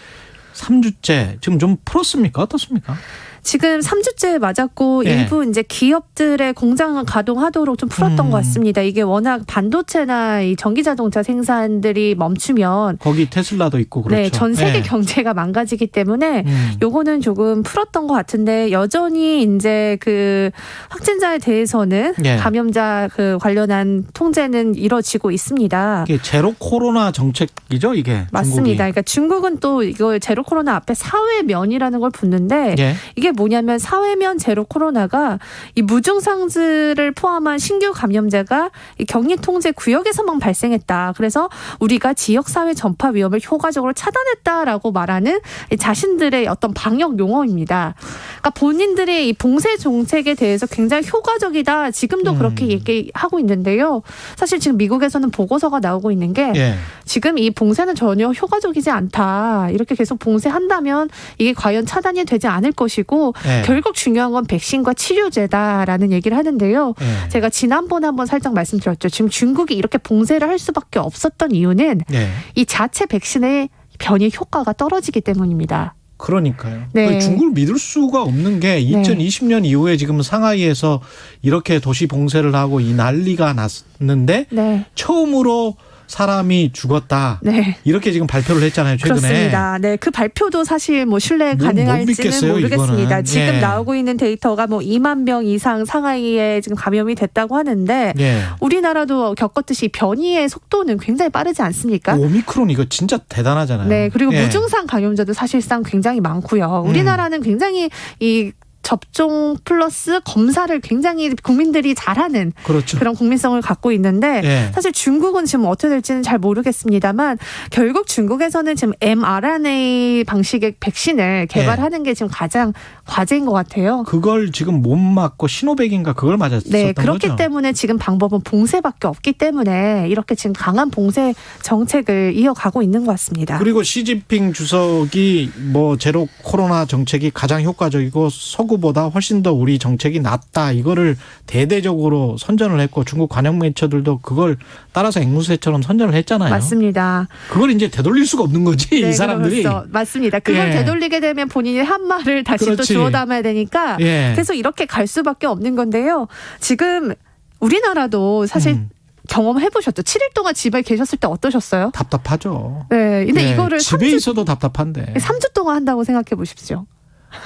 3주째 지금 좀 풀었습니까? 어떻습니까? 지금 3주째 맞았고 예. 일부 이제 기업들의 공장을 가동하도록 좀 풀었던 것 같습니다. 이게 워낙 반도체나 이 전기자동차 생산들이 멈추면 거기 테슬라도 있고 그렇죠. 네, 전 세계 예. 경제가 망가지기 때문에 요거는 조금 풀었던 것 같은데 여전히 이제 그 확진자에 대해서는 예. 감염자 그 관련한 통제는 이뤄지고 있습니다. 이게 제로 코로나 정책이죠, 이게. 맞습니다. 중국이. 그러니까 중국은 또 이거 제로 코로나 앞에 사회면이라는 걸 붙는데 예. 이게 뭐냐면 사회면 제로 코로나가 이 무증상들을 포함한 신규 감염자가 이 격리 통제 구역에서만 발생했다. 그래서 우리가 지역 사회 전파 위험을 효과적으로 차단했다라고 말하는 자신들의 어떤 방역 용어입니다. 그러니까 본인들의 이 봉쇄 정책에 대해서 굉장히 효과적이다. 지금도 그렇게 얘기하고 있는데요. 사실 지금 미국에서는 보고서가 나오고 있는 게 예. 지금 이 봉쇄는 전혀 효과적이지 않다. 이렇게 계속 봉쇄한다면 이게 과연 차단이 되지 않을 것이고 예. 결국 중요한 건 백신과 치료제다라는 얘기를 하는데요. 예. 제가 지난번에 한번 살짝 말씀드렸죠. 지금 중국이 이렇게 봉쇄를 할 수밖에 없었던 이유는 예. 이 자체 백신의 변이 효과가 떨어지기 때문입니다. 그러니까요. 네. 중국을 믿을 수가 없는 게 2020년 이후에 지금 상하이에서 이렇게 도시 봉쇄를 하고 이 난리가 났는데 네. 처음으로 사람이 죽었다. 네. 이렇게 지금 발표를 했잖아요, 최근에. 그렇습니다. 네, 그 발표도 사실 뭐 신뢰 못 가능할지는 믿겠어요, 모르겠습니다. 이거는. 지금 예. 나오고 있는 데이터가 뭐 2만 명 이상 상하이에 지금 감염이 됐다고 하는데 예. 우리나라도 겪었듯이 변이의 속도는 굉장히 빠르지 않습니까? 오미크론 이거 진짜 대단하잖아요. 네, 그리고 예. 무증상 감염자도 사실상 굉장히 많고요. 우리나라는 굉장히 이 접종 플러스 검사를 굉장히 국민들이 잘하는 그렇죠. 그런 국민성을 갖고 있는데 예. 사실 중국은 지금 어떻게 될지는 잘 모르겠습니다만 결국 중국에서는 지금 mRNA 방식의 백신을 개발하는 게 지금 가장 과제인 것 같아요. 그걸 지금 못 맞고 시노백인가 그걸 맞았었던 네, 그렇기 거죠. 때문에 지금 방법은 봉쇄밖에 없기 때문에 이렇게 지금 강한 봉쇄 정책을 이어가고 있는 것 같습니다. 그리고 시진핑 주석이 뭐 제로 코로나 정책이 가장 효과적이고 서구보다 훨씬 더 우리 정책이 낫다 이거를 대대적으로 선전을 했고 중국 관영 매체들도 그걸 따라서 앵무새처럼 선전을 했잖아요. 맞습니다. 그걸 이제 되돌릴 수가 없는 거지 네, 이 사람들이. 그렇죠. 맞습니다. 그걸 예. 되돌리게 되면 본인이 한 말을 다시 또 그렇지. 주워 담아야 되니까 예. 계속 이렇게 갈 수밖에 없는 건데요. 지금 우리나라도 사실 경험해 보셨죠? 7일 동안 집에 계셨을 때 어떠셨어요? 답답하죠. 네. 근데 예, 이거를 집에 3주, 있어도 답답한데 3주 동안 한다고 생각해 보십시오.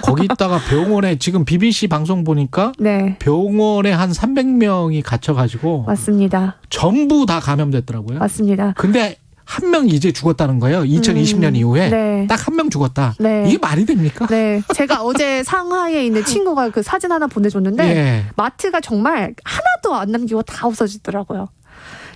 거기다가 병원에 지금 BBC 방송 보니까 네. 병원에 한 300명이 갇혀가지고 맞습니다. 전부 다 감염됐더라고요. 맞습니다. 근데 한 명 이제 죽었다는 거예요. 2020년 이후에 네. 딱 한 명 죽었다. 네. 이게 말이 됩니까? 네. 제가 어제 상하이에 있는 친구가 그 사진 하나 보내줬는데 예. 마트가 정말 하나도 안 남기고 다 없어지더라고요.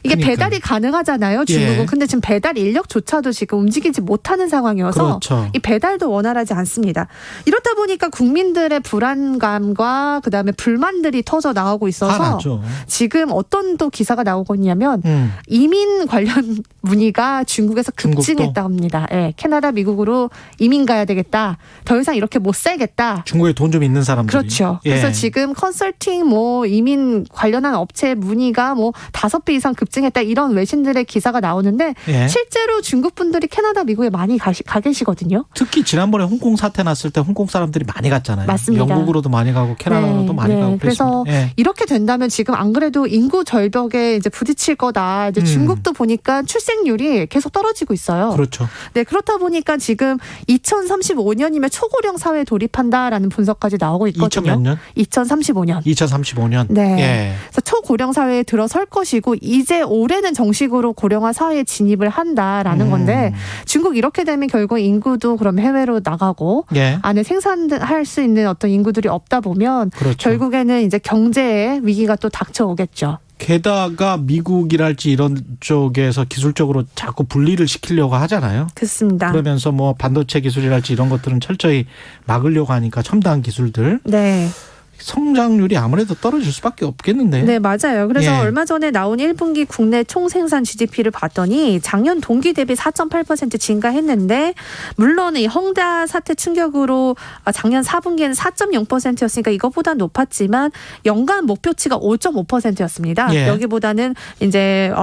이게 그러니까요. 배달이 가능하잖아요, 중국은. 예. 근데 지금 배달 인력조차도 지금 움직이지 못하는 상황이어서 그렇죠. 이 배달도 원활하지 않습니다. 이렇다 보니까 국민들의 불안감과 그다음에 불만들이 터져 나오고 있어서 화나죠. 지금 어떤 또 기사가 나오고 있냐면 이민 관련 문의가 중국에서 중국도? 급증했다 합니다. 예, 캐나다, 미국으로 이민 가야 되겠다. 더 이상 이렇게 못 살겠다. 중국에 돈 좀 있는 사람들이. 그렇죠. 그래서 예. 지금 컨설팅 뭐 이민 관련한 업체 문의가 뭐 5배 이상 급증했다 이런 외신들의 기사가 나오는데 예. 실제로 중국 분들이 캐나다, 미국에 많이 가 계시거든요. 특히 지난번에 홍콩 사태 났을 때 홍콩 사람들이 많이 갔잖아요. 맞습니다. 영국으로도 많이 가고 캐나다로도 많이 가고 그래서 그랬습니다. 예. 이렇게 된다면 지금 안 그래도 인구 절벽에 이제 부딪힐 거다. 이제 중국도 보니까 출생률이 계속 떨어지고 있어요. 그렇죠. 네, 그렇다 보니까 지금 2035년이면 초고령 사회에 돌입한다라는 분석까지 나오고 있거든요. 2000몇 년? 2035년. 2035년. 네. 예. 그래서 초고령 사회에 들어설 것이고 이제 올해는 정식으로 고령화 사회에 진입을 한다라는 건데 중국 이렇게 되면 결국 인구도 그럼 해외로 나가고 예. 안에 생산할 수 있는 어떤 인구들이 없다 보면 그렇죠. 결국에는 이제 경제의 위기가 또 닥쳐오겠죠. 게다가 미국이랄지 이런 쪽에서 기술적으로 자꾸 분리를 시키려고 하잖아요. 그렇습니다. 그러면서 뭐 반도체 기술이랄지 이런 것들은 철저히 막으려고 하니까 첨단 기술들 네. 성장률이 아무래도 떨어질 수밖에 없겠는데. 네, 맞아요. 그래서 예. 얼마 전에 나온 1분기 국내 총생산 GDP를 봤더니 작년 동기 대비 4.8% 증가했는데 물론 이 헝다 사태 충격으로 작년 4분기에는 4.0%였으니까 이것보다 높았지만 연간 목표치가 5.5%였습니다. 예. 여기보다는 이제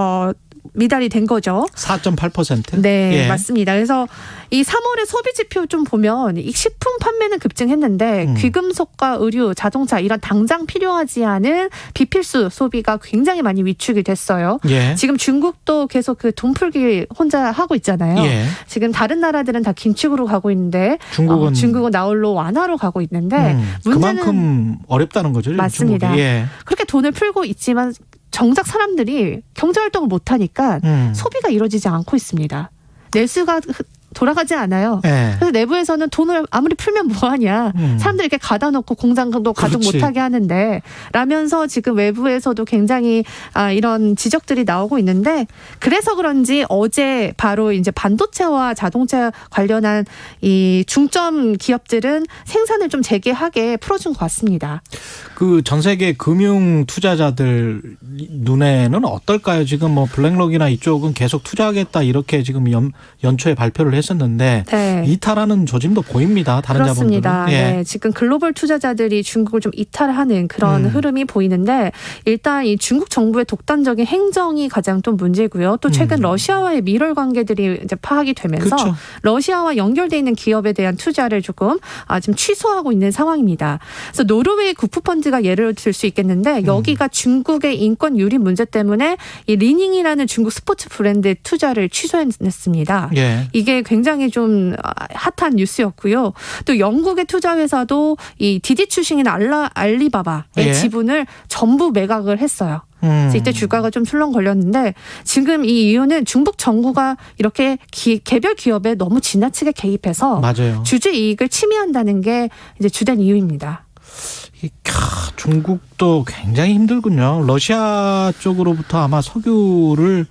미달이 된 거죠. 4.8%? 네, 예. 맞습니다. 그래서 이 3월의 소비 지표 좀 보면 이 식품 판매는 급증했는데 귀금속과 의류, 자동차 이런 당장 필요하지 않은 비필수 소비가 굉장히 많이 위축이 됐어요. 예. 지금 중국도 계속 그 돈 풀기 혼자 하고 있잖아요. 예. 지금 다른 나라들은 다 긴축으로 가고 있는데 중국은 나홀로 완화로 가고 있는데 문제는 그만큼 어렵다는 거죠. 맞습니다. 중국이. 예. 그렇게 돈을 풀고 있지만 정작 사람들이 경제활동을 못하니까 소비가 이루어지지 않고 있습니다. 내수가 돌아가지 않아요. 예. 그래서 내부에서는 돈을 아무리 풀면 뭐하냐. 사람들이 이렇게 가다 놓고 공장도 가동 그렇지. 못하게 하는데 라면서 지금 외부에서도 굉장히 이런 지적들이 나오고 있는데 그래서 그런지 어제 바로 이제 반도체와 자동차 관련한 이 중점 기업들은 생산을 좀 재개하게 풀어준 것 같습니다. 그 전 세계 금융 투자자들 눈에는 어떨까요? 지금 뭐 블랙록이나 이쪽은 계속 투자하겠다 이렇게 지금 연초에 발표를 했었는데 네. 이탈하는 조짐도 보입니다. 다른 그렇습니다. 자본들은. 예. 네, 지금 글로벌 투자자들이 중국을 좀 이탈하는 그런 흐름이 보이는데 일단 이 중국 정부의 독단적인 행정이 가장 좀 문제고요. 또 최근 러시아와의 밀월 관계들이 이제 파악이 되면서 그렇죠. 러시아와 연결돼 있는 기업에 대한 투자를 조금 지금 취소하고 있는 상황입니다. 그래서 노르웨이 구프펀드가 예를 들 수 있겠는데 여기가 중국의 인권 유리 문제 때문에 이 리닝이라는 중국 스포츠 브랜드의 투자를 취소했습니다. 예. 이게 굉장히 좀 핫한 뉴스였고요. 또 영국의 투자 회사도 이 디디 출신인 알리바바의 예. 지분을 전부 매각을 했어요. 그래서 이때 주가가 좀 출렁거렸는데 지금 이 이유는 중국 정부가 이렇게 개별 기업에 너무 지나치게 개입해서 맞아요. 주주 이익을 침해한다는 게 이제 주된 이유입니다. 중국도 굉장히 힘들군요. 러시아 쪽으로부터 아마 석유를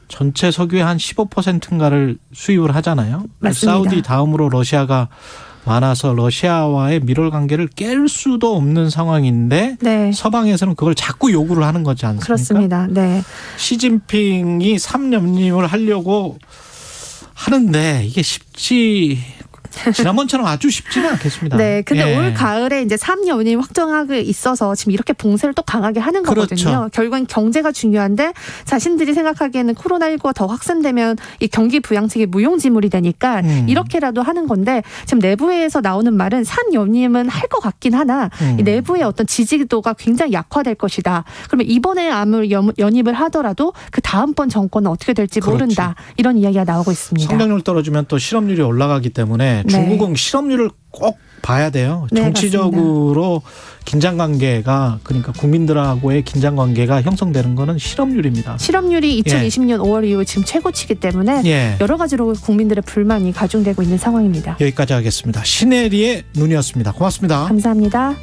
전체 석유의 한 15%인가를 수입을 하잖아요. 맞습니다. 사우디 다음으로 러시아가 많아서 러시아와의 밀월 관계를 깰 수도 없는 상황인데 네. 서방에서는 그걸 자꾸 요구를 하는 거지 않습니까? 그렇습니다. 네. 시진핑이 3연임을 하려고 하는데 이게 지난번처럼 아주 쉽지는 않겠습니다. 네. 근데 예. 올 가을에 이제 3연임 확정하고 있어서 지금 이렇게 봉쇄를 또 강하게 하는 거거든요. 그렇죠. 결국엔 경제가 중요한데 자신들이 생각하기에는 코로나19가 더 확산되면 이 경기 부양책이 무용지물이 되니까 이렇게라도 하는 건데 지금 내부에서 나오는 말은 3연임은 할 것 같긴 하나 이 내부의 어떤 지지도가 굉장히 약화될 것이다. 그러면 이번에 아무리 연입을 하더라도 그 다음번 정권은 어떻게 될지 그렇지. 모른다. 이런 이야기가 나오고 있습니다. 성장률 떨어지면 또 실업률이 올라가기 때문에 중국은 실업률을 꼭 봐야 돼요. 네, 정치적으로 긴장관계가 그러니까 국민들하고의 긴장관계가 형성되는 거는 실업률입니다. 실업률이 2020년 5월 이후 지금 최고치이기 때문에 예. 여러 가지로 국민들의 불만이 가중되고 있는 상황입니다. 여기까지 하겠습니다. 신혜리의 눈이었습니다. 고맙습니다. 감사합니다.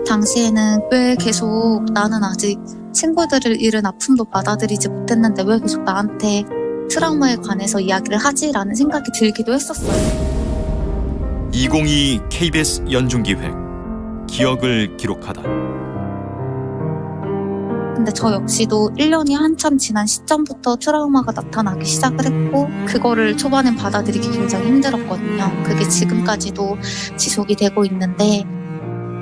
당시에는 왜 계속 나는 아직 친구들을 잃은 아픔도 받아들이지 못했는데 왜 계속 나한테 트라우마에 관해서 이야기를 하지라는 생각이 들기도 했었어요. 2022 KBS 연중기획 기억을 기록하다. 근데 저 역시도 1년이 한참 지난 시점부터 트라우마가 나타나기 시작을 했고 그거를 초반엔 받아들이기 굉장히 힘들었거든요. 그게 지금까지도 지속이 되고 있는데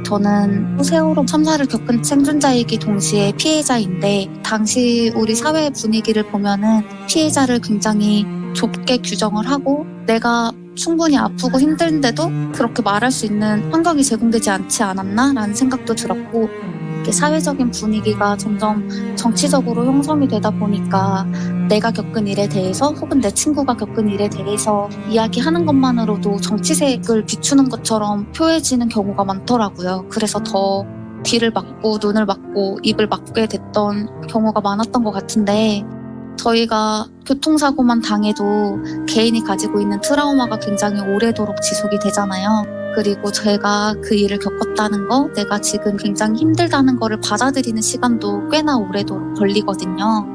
저는 세월호 참사를 겪은 생존자이기 동시에 피해자인데 당시 우리 사회 분위기를 보면은 피해자를 굉장히 좁게 규정을 하고 내가 충분히 아프고 힘든데도 그렇게 말할 수 있는 환경이 제공되지 않지 않았나라는 생각도 들었고 사회적인 분위기가 점점 정치적으로 형성이 되다 보니까 내가 겪은 일에 대해서 혹은 내 친구가 겪은 일에 대해서 이야기하는 것만으로도 정치색을 비추는 것처럼 표해지는 경우가 많더라고요. 그래서 더 귀를 막고 눈을 막고 입을 막게 됐던 경우가 많았던 것 같은데 저희가 교통사고만 당해도 개인이 가지고 있는 트라우마가 굉장히 오래도록 지속이 되잖아요. 그리고 제가 그 일을 겪었다는 거, 내가 지금 굉장히 힘들다는 거를 받아들이는 시간도 꽤나 오래도록 걸리거든요.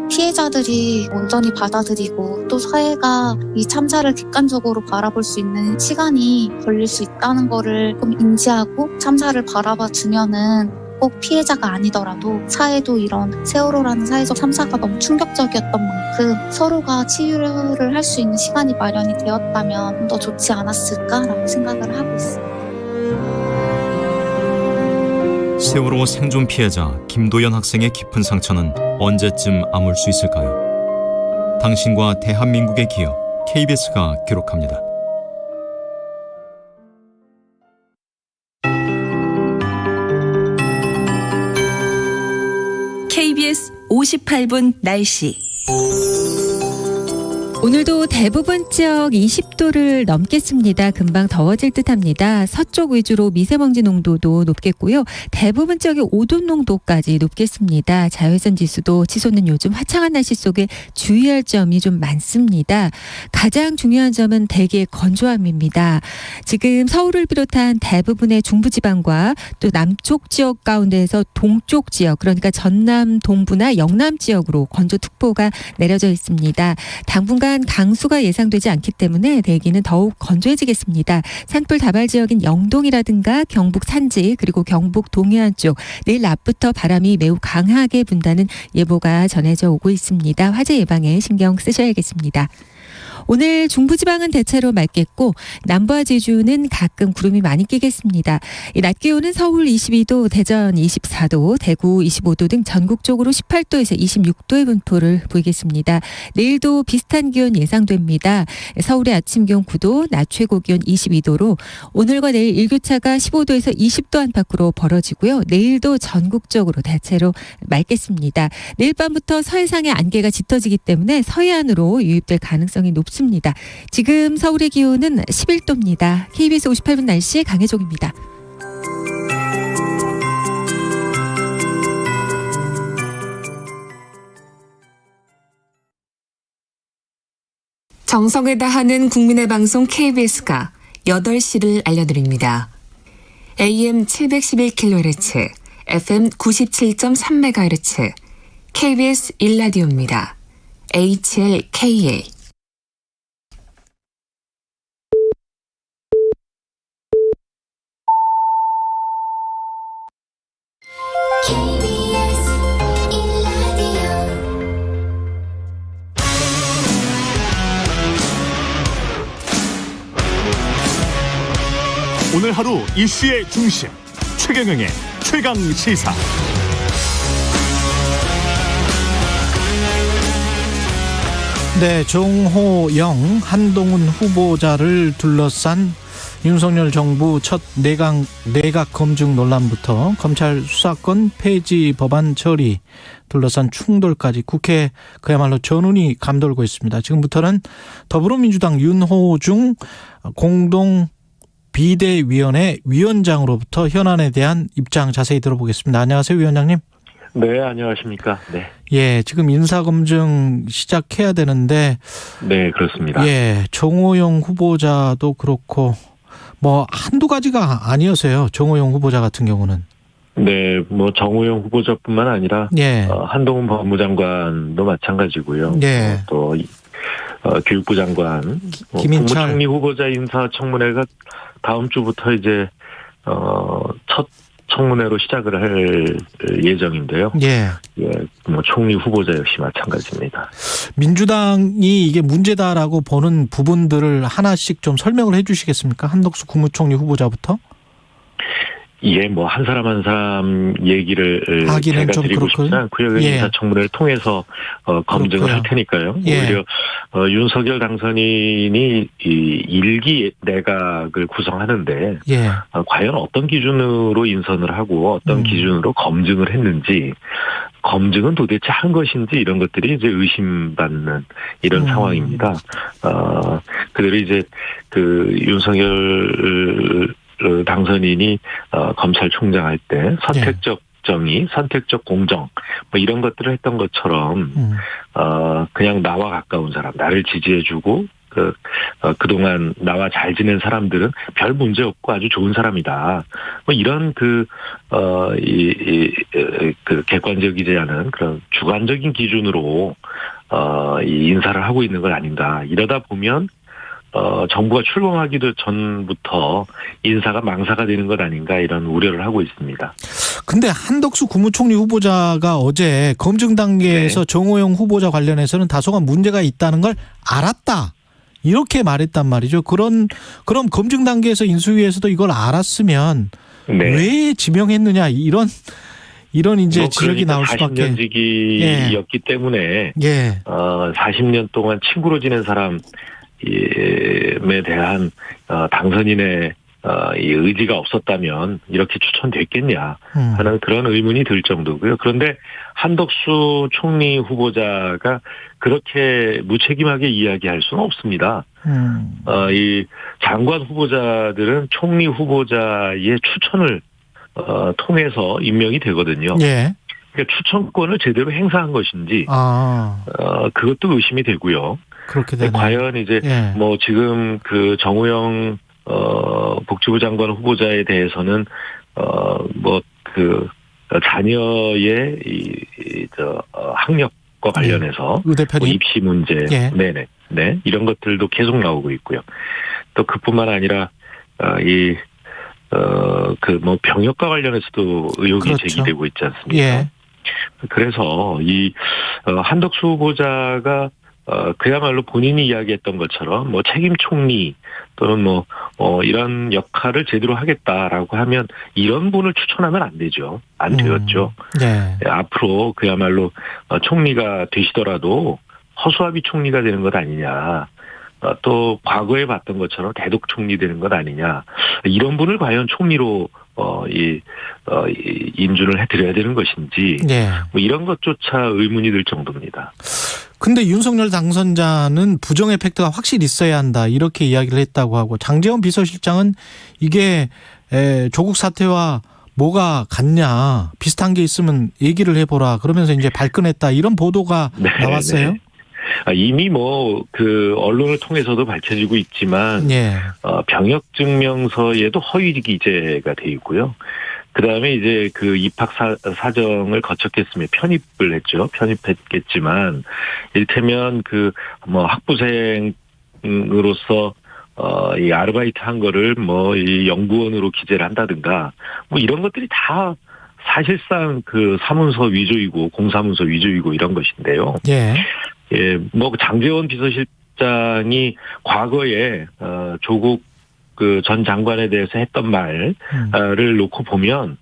피해자들이 온전히 받아들이고 또 사회가 이 참사를 객관적으로 바라볼 수 있는 시간이 걸릴 수 있다는 거를 좀 인지하고 참사를 바라봐 주면은 꼭 피해자가 아니더라도 사회도 이런 세월호라는 사회적 참사가 너무 충격적이었던 만큼 서로가 치유를 할 수 있는 시간이 마련이 되었다면 더 좋지 않았을까라고 생각을 하고 있습니다. 세월호 생존 피해자 김도연 학생의 깊은 상처는 언제쯤 아물 수 있을까요? 당신과 대한민국의 기억, KBS가 기록합니다. KBS 58분 날씨. 오늘도 대부분 지역 20도를 넘겠습니다. 금방 더워질 듯합니다. 서쪽 위주로 미세먼지 농도도 높겠고요. 대부분 지역의 오존 농도까지 높겠습니다. 자외선 지수도 치솟는 요즘 화창한 날씨 속에 주의할 점이 좀 많습니다. 가장 중요한 점은 대기의 건조함입니다. 지금 서울을 비롯한 대부분의 중부지방과 또 남쪽 지역 가운데에서 동쪽 지역, 그러니까 전남 동부나 영남 지역으로 건조특보가 내려져 있습니다. 당분간 강수가 예상되지 않기 때문에 대기는 더욱 건조해지겠습니다. 산불 다발 지역인 영동이라든가 경북 산지 그리고 경북 동해안 쪽 내일 낮부터 바람이 매우 강하게 분다는 예보가 전해져 오고 있습니다. 화재 예방에 신경 쓰셔야겠습니다. 오늘 중부지방은 대체로 맑겠고 남부와 제주는 가끔 구름이 많이 끼겠습니다. 낮 기온은 서울 22도, 대전 24도, 대구 25도 등 전국적으로 18도에서 26도의 분포를 보이겠습니다. 내일도 비슷한 기온 예상됩니다. 서울의 아침 기온 9도, 낮 최고 기온 22도로 오늘과 내일 일교차가 15도에서 20도 안팎으로 벌어지고요. 내일도 전국적으로 대체로 맑겠습니다. 내일 밤부터 서해상의 안개가 짙어지기 때문에 서해안으로 유입될 가능성이 높습니다. 지금 서울의 기온은 11도입니다. KBS 58분 날씨 강혜종입니다. 정성을 다하는 국민의 방송 KBS가 8시를 알려드립니다. AM 711kHz, FM 97.3MHz, KBS 1라디오입니다. HLKA. 오늘 하루 이슈의 중심 최경영의 최강 시사. 네, 정호영, 한동훈 후보자를 둘러싼 윤석열 정부 첫 내각 검증 논란부터 검찰 수사권 폐지 법안 처리 둘러싼 충돌까지 국회 그야말로 전운이 감돌고 있습니다. 지금부터는 더불어민주당 윤호중 공동 비대위원회 위원장으로부터 현안에 대한 입장 자세히 들어보겠습니다. 안녕하세요, 위원장님. 네, 안녕하십니까. 네. 예, 지금 인사검증 시작해야 되는데. 네, 그렇습니다. 예, 정호영 후보자도 그렇고, 뭐, 한두 가지가 아니어서요. 정호영 후보자 같은 경우는. 네, 뭐, 정호영 후보자뿐만 아니라. 예. 한동훈 법무장관도 마찬가지고요. 예. 또, 교육부 장관. 김인철. 국무총리 후보자 인사청문회가 다음 주부터 이제, 첫 청문회로 시작을 할 예정인데요. 예. 예, 뭐 총리 후보자 역시 마찬가지입니다. 민주당이 이게 문제다라고 보는 부분들을 하나씩 좀 설명을 해 주시겠습니까? 한덕수 국무총리 후보자부터. 예, 뭐 한 사람 한 사람 얘기를 하기는 제가 좀 드리고 그렇고요. 싶지 않고요. 예. 인사청문회를 통해서 검증을 그렇고요. 할 테니까요. 예. 오히려 윤석열 당선인이 이 일기 내각을 구성하는데 예. 과연 어떤 기준으로 인선을 하고 어떤 기준으로 검증을 했는지, 검증은 도대체 한 것인지 이런 것들이 이제 의심받는 이런 상황입니다. 그대로 이제 그 윤석열 당선인이 검찰총장 할 때 선택적 정의, 선택적 공정 뭐 이런 것들을 했던 것처럼 그냥 나와 가까운 사람, 나를 지지해주고 그동안 나와 잘 지낸 사람들은 별 문제 없고 아주 좋은 사람이다. 뭐 이런 그 객관적이지 않은 그런 주관적인 기준으로 이 인사를 하고 있는 건 아닌가. 이러다 보면 정부가 출범하기도 전부터 인사가 망사가 되는 것 아닌가 이런 우려를 하고 있습니다. 근데 한덕수 국무총리 후보자가 어제 검증 단계에서 정호영 후보자 관련해서는 다소간 문제가 있다는 걸 알았다. 이렇게 말했단 말이죠. 그럼 검증 단계에서 인수위에서도 이걸 알았으면 왜 지명했느냐 이런 이제 지적이 나올 수밖에. 40년직이었기 때문에 40년 동안 친구로 지낸 사람에 대한 당선인의 이 의지가 없었다면 이렇게 추천됐겠냐 하는 그런 의문이 들 정도고요. 그런데 한덕수 총리 후보자가 그렇게 무책임하게 이야기할 수는 없습니다. 이 장관 후보자들은 총리 후보자의 추천을 통해서 임명이 되거든요. 예. 그러니까 추천권을 제대로 행사한 것인지 그것도 의심이 되고요. 그렇게 되네. 과연 이제 뭐 지금 그 정호영 복지부 장관 후보자에 대해서는 뭐 그 자녀의 학력과 관련해서 뭐 입시 문제, 네 이런 것들도 계속 나오고 있고요. 또 그뿐만 아니라 그 뭐 병역과 관련해서도 의혹이 제기되고 있지 않습니까? 그래서 이 한덕수 후보자가 그야말로 본인이 이야기했던 것처럼 뭐 책임 총리 또는 뭐 이런 역할을 제대로 하겠다라고 하면 이런 분을 추천하면 안 되죠. 안 되었죠. 앞으로 그야말로 총리가 되시더라도 허수아비 총리가 되는 것 아니냐. 또 과거에 봤던 것처럼 대독 총리 되는 것 아니냐. 이런 분을 과연 총리로 인준을 해드려야 되는 것인지 뭐 이런 것조차 의문이 들 정도입니다. 근데 윤석열 당선자는 부정 에펙트가 확실히 있어야 한다 이렇게 이야기를 했다고 하고 장제원 비서실장은 이게 조국 사태와 뭐가 같냐 비슷한 게 있으면 얘기를 해보라 그러면서 이제 발끈했다 이런 보도가 나왔어요. 이미 그 언론을 통해서도 밝혀지고 있지만 예. 병역 증명서에도 허위 기재가 돼 있고요. 그다음에 이제 그 입학 사정을 거쳤겠으며 편입을 했죠. 편입했겠지만 이를테면 그 학부생으로서 이 아르바이트 한 거를 이 연구원으로 기재를 한다든가 이런 것들이 다 사실상 그 사문서 위조이고 공사문서 위조이고 이런 것인데요. 예. 예, 장제원 비서실장이 과거에 조국 그 전 장관에 대해서 했던 말을 놓고 보면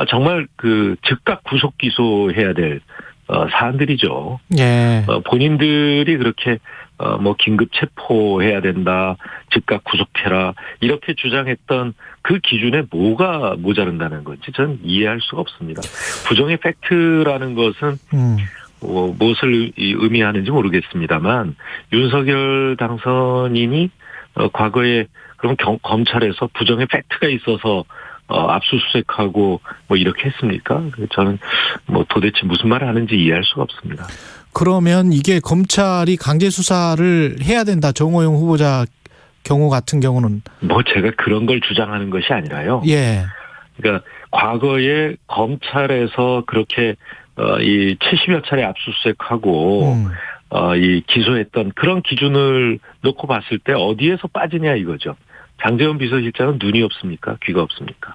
정말 그 즉각 구속 기소해야 될 사안들이죠. 예. 본인들이 그렇게 긴급 체포해야 된다, 즉각 구속해라 이렇게 주장했던 그 기준에 뭐가 모자른다는 건지 저는 이해할 수가 없습니다. 부정의 팩트라는 것은 무엇을 의미하는지 모르겠습니다만 윤석열 당선인이 과거에 그럼 검찰에서 부정의 팩트가 있어서 압수수색하고 이렇게 했습니까? 저는 도대체 무슨 말을 하는지 이해할 수가 없습니다. 그러면 이게 검찰이 강제 수사를 해야 된다. 정호영 후보자 경우 같은 경우는 제가 그런 걸 주장하는 것이 아니라요. 예. 그러니까 과거에 검찰에서 그렇게 이 70여 차례 압수수색하고 이 기소했던 그런 기준을 놓고 봤을 때 어디에서 빠지냐 이거죠. 장제원 비서실장은 눈이 없습니까? 귀가 없습니까?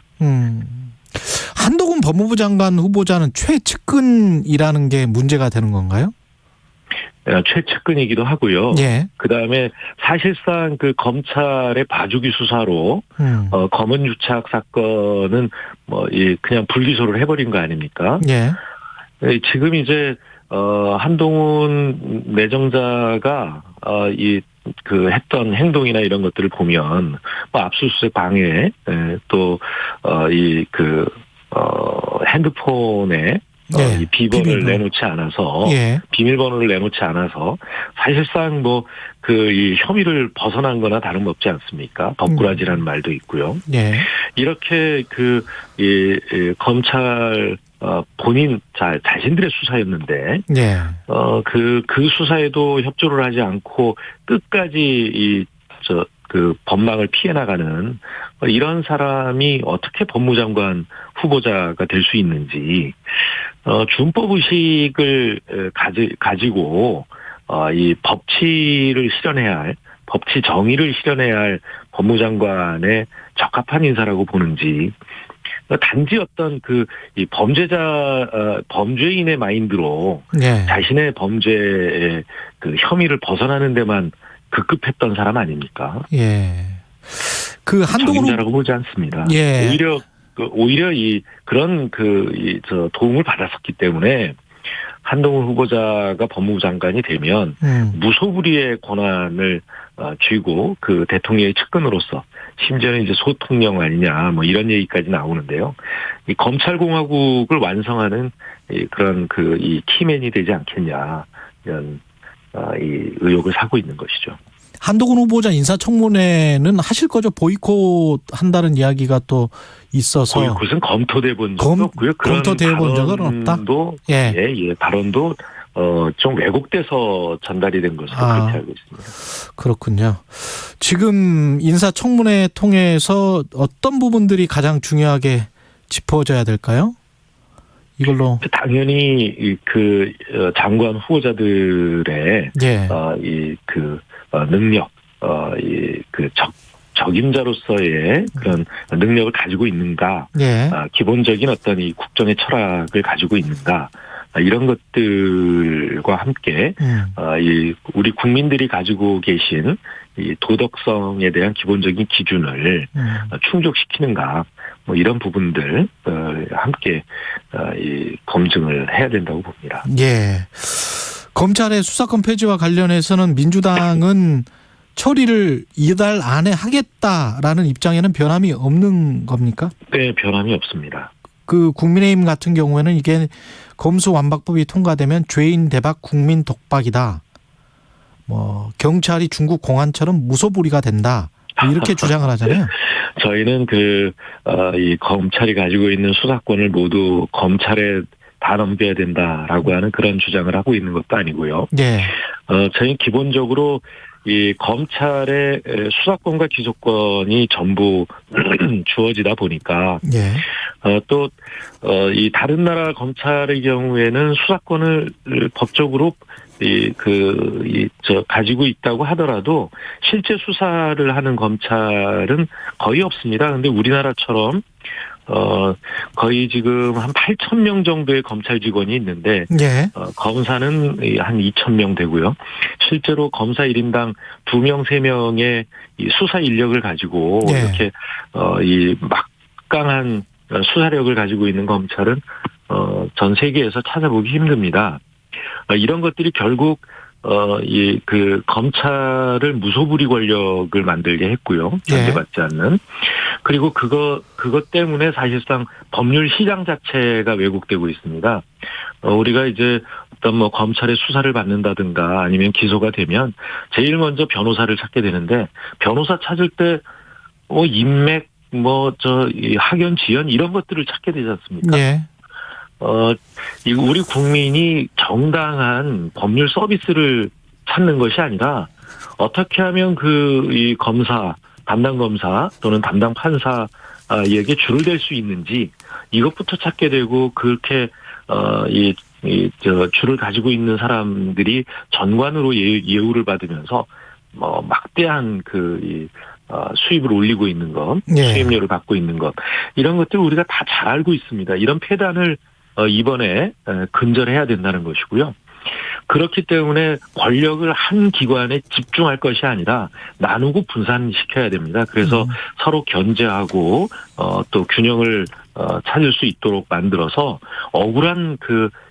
한동훈 법무부 장관 후보자는 최측근이라는 게 문제가 되는 건가요? 최측근이기도 하고요. 예. 그다음에 사실상 그 검찰의 봐주기 수사로 검은 유착 사건은 그냥 불기소를 해버린 거 아닙니까? 예. 지금 이제 한동훈 내정자가 했던 행동이나 이런 것들을 보면 압수수색 방해 또 핸드폰에 이 비번을 내놓지 않아서 비밀번호를 내놓지 않아서 사실상 이 혐의를 벗어난 거나 다름없지 않습니까? 법꾸라지라는 말도 있고요. 예. 이렇게 검찰 본인 자신들의 수사였는데 예. 그 수사에도 협조를 하지 않고 끝까지 법망을 피해 나가는 이런 사람이 어떻게 법무장관 후보자가 될 수 있는지 준법 의식을 가지고 이 법치를 실현해야 할 법치 정의를 실현해야 할 법무장관에 적합한 인사라고 보는지 단지 어떤 이 범죄인의 마인드로 자신의 범죄의 그 혐의를 벗어나는 데만 급급했던 사람 아닙니까? 예. 그 한동훈 적임자라고 보지 않습니다. 예. 오히려 그런 도움을 받았었기 때문에 한동훈 후보자가 법무부 장관이 되면 무소불위의 권한을 쥐고 그 대통령의 측근으로서 심지어는 이제 소통령 아니냐 이런 얘기까지 나오는데요. 이 검찰공화국을 완성하는 그런 이 키맨이 되지 않겠냐 이런 이 의혹을 사고 있는 것이죠. 한동훈 후보자 인사청문회는 하실 거죠? 보이콧 한다는 이야기가 또 있어서. 보이콧은 검토돼 본 적도 없고요. 검토돼 본 적은 없다? 예, 발언도 좀 왜곡돼서 전달이 된 것으로 그렇게 알고 있습니다. 그렇군요. 지금 인사청문회 통해서 어떤 부분들이 가장 중요하게 짚어져야 될까요? 이걸로 당연히 장관 후보자들의 능력, 적임자로서의 그런 능력을 가지고 있는가, 기본적인 어떤 이 국정의 철학을 가지고 있는가, 이런 것들과 함께 우리 국민들이 가지고 계신 이 도덕성에 대한 기본적인 기준을 충족시키는가, 이런 부분들 함께 검증을 해야 된다고 봅니다. 예. 검찰의 수사권 폐지와 관련해서는 민주당은 처리를 이달 안에 하겠다라는 입장에는 변함이 없는 겁니까? 네, 변함이 없습니다. 그 국민의힘 같은 경우에는 이게 검수완박법이 통과되면 죄인 대박 국민 독박이다. 경찰이 중국 공안처럼 무소불위가 된다. 이렇게 주장을 하잖아요. 저희는 이 검찰이 가지고 있는 수사권을 모두 검찰에 다 넘겨야 된다라고 하는 그런 주장을 하고 있는 것도 아니고요. 저희 기본적으로 이 검찰의 수사권과 기소권이 전부 주어지다 보니까 또 이 다른 나라 검찰의 경우에는 수사권을 법적으로 가지고 있다고 하더라도 실제 수사를 하는 검찰은 거의 없습니다. 근데 우리나라처럼 거의 지금 한 8,000명 정도의 검찰 직원이 있는데, 검사는 한 2,000명 되고요. 실제로 검사 1인당 2명, 3명의 이 수사 인력을 가지고 이렇게, 이 막강한 수사력을 가지고 있는 검찰은, 전 세계에서 찾아보기 힘듭니다. 이런 것들이 결국 검찰을 무소불위 권력을 만들게 했고요. 견제받지 않는. 그리고 그것 때문에 사실상 법률 시장 자체가 왜곡되고 있습니다. 우리가 이제 어떤 검찰의 수사를 받는다든가 아니면 기소가 되면 제일 먼저 변호사를 찾게 되는데, 변호사 찾을 때 인맥, 학연, 지연 이런 것들을 찾게 되지 않습니까? 우리 국민이 정당한 법률 서비스를 찾는 것이 아니라 어떻게 하면 이 검사, 담당 검사 또는 담당 판사에게 줄을 댈 수 있는지 이것부터 찾게 되고, 그렇게 줄을 가지고 있는 사람들이 전관으로 예우를 받으면서 막대한 수입을 올리고 있는 것, 수입료를 받고 있는 것, 이런 것들 우리가 다 잘 알고 있습니다. 이런 폐단을 이번에 근절해야 된다는 것이고요. 그렇기 때문에 권력을 한 기관에 집중할 것이 아니라 나누고 분산시켜야 됩니다. 그래서 서로 견제하고 또 균형을 찾을 수 있도록 만들어서 억울한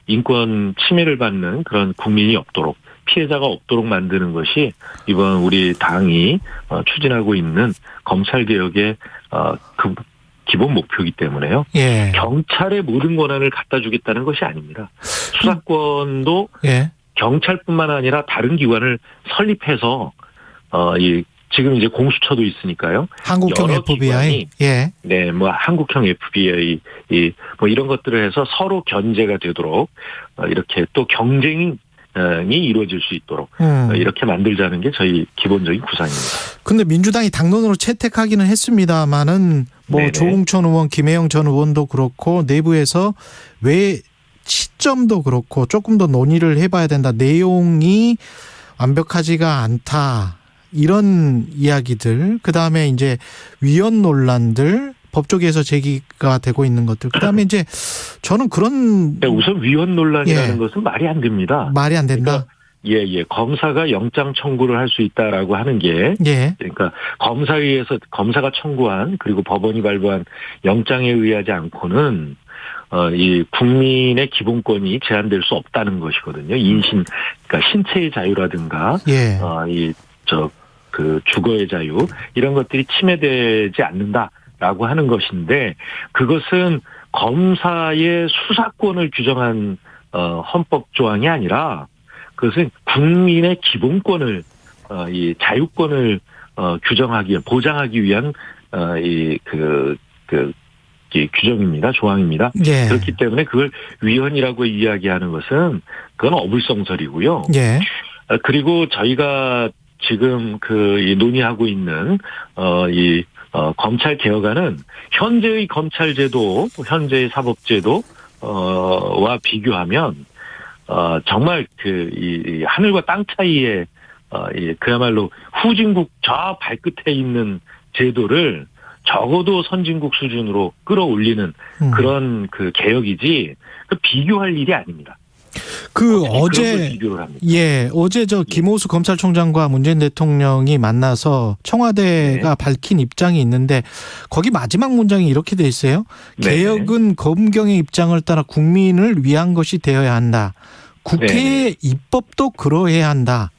인권 침해를 받는 그런 국민이 없도록, 피해자가 없도록 만드는 것이 이번 우리 당이 추진하고 있는 검찰개혁의 기본 목표이기 때문에요. 경찰의 모든 권한을 갖다 주겠다는 것이 아닙니다. 수사권도 경찰뿐만 아니라 다른 기관을 설립해서 지금 이제 공수처도 있으니까요. 한국형 FBI. 한국형 FBI 이런 것들을 해서 서로 견제가 되도록 이렇게 또 경쟁이 이루어질 수 있도록 이렇게 만들자는 게 저희 기본적인 구상입니다. 근데 민주당이 당론으로 채택하기는 했습니다만은 조홍천 의원, 김혜영 전 의원도 그렇고 내부에서 왜 시점도 그렇고 조금 더 논의를 해봐야 된다. 내용이 완벽하지가 않다. 이런 이야기들. 그다음에 이제 위헌 논란들. 법조계에서 제기가 되고 있는 것들. 그다음에 이제 저는 그런 우선 위헌 논란이라는 것은 말이 안 됩니다. 말이 안 된다. 그러니까 검사가 영장 청구를 할 수 있다라고 하는 게 그러니까 검사가 청구한 그리고 법원이 발부한 영장에 의하지 않고는 이 국민의 기본권이 제한될 수 없다는 것이거든요. 그러니까 신체의 자유라든가 주거의 자유 이런 것들이 침해되지 않는다. 라고 하는 것인데, 그것은 검사의 수사권을 규정한 헌법 조항이 아니라 그것은 국민의 기본권을 이 자유권을 보장하기 위한 규정입니다. 조항입니다. 그렇기 때문에 그걸 위헌이라고 이야기하는 것은 그건 어불성설이고요. 그리고 저희가 지금 논의하고 있는 검찰 개혁안은 현재의 검찰제도, 현재의 사법제도와 비교하면 정말 이 하늘과 땅 차이에 그야말로 후진국 저 발끝에 있는 제도를 적어도 선진국 수준으로 끌어올리는 그런 개혁이지 비교할 일이 아닙니다. 어제 김호수 검찰총장과 문재인 대통령이 만나서 청와대가 밝힌 입장이 있는데 거기 마지막 문장이 이렇게 돼 있어요. 개혁은 검경의 입장을 따라 국민을 위한 것이 되어야 한다. 국회의 입법도 그러해야 한다.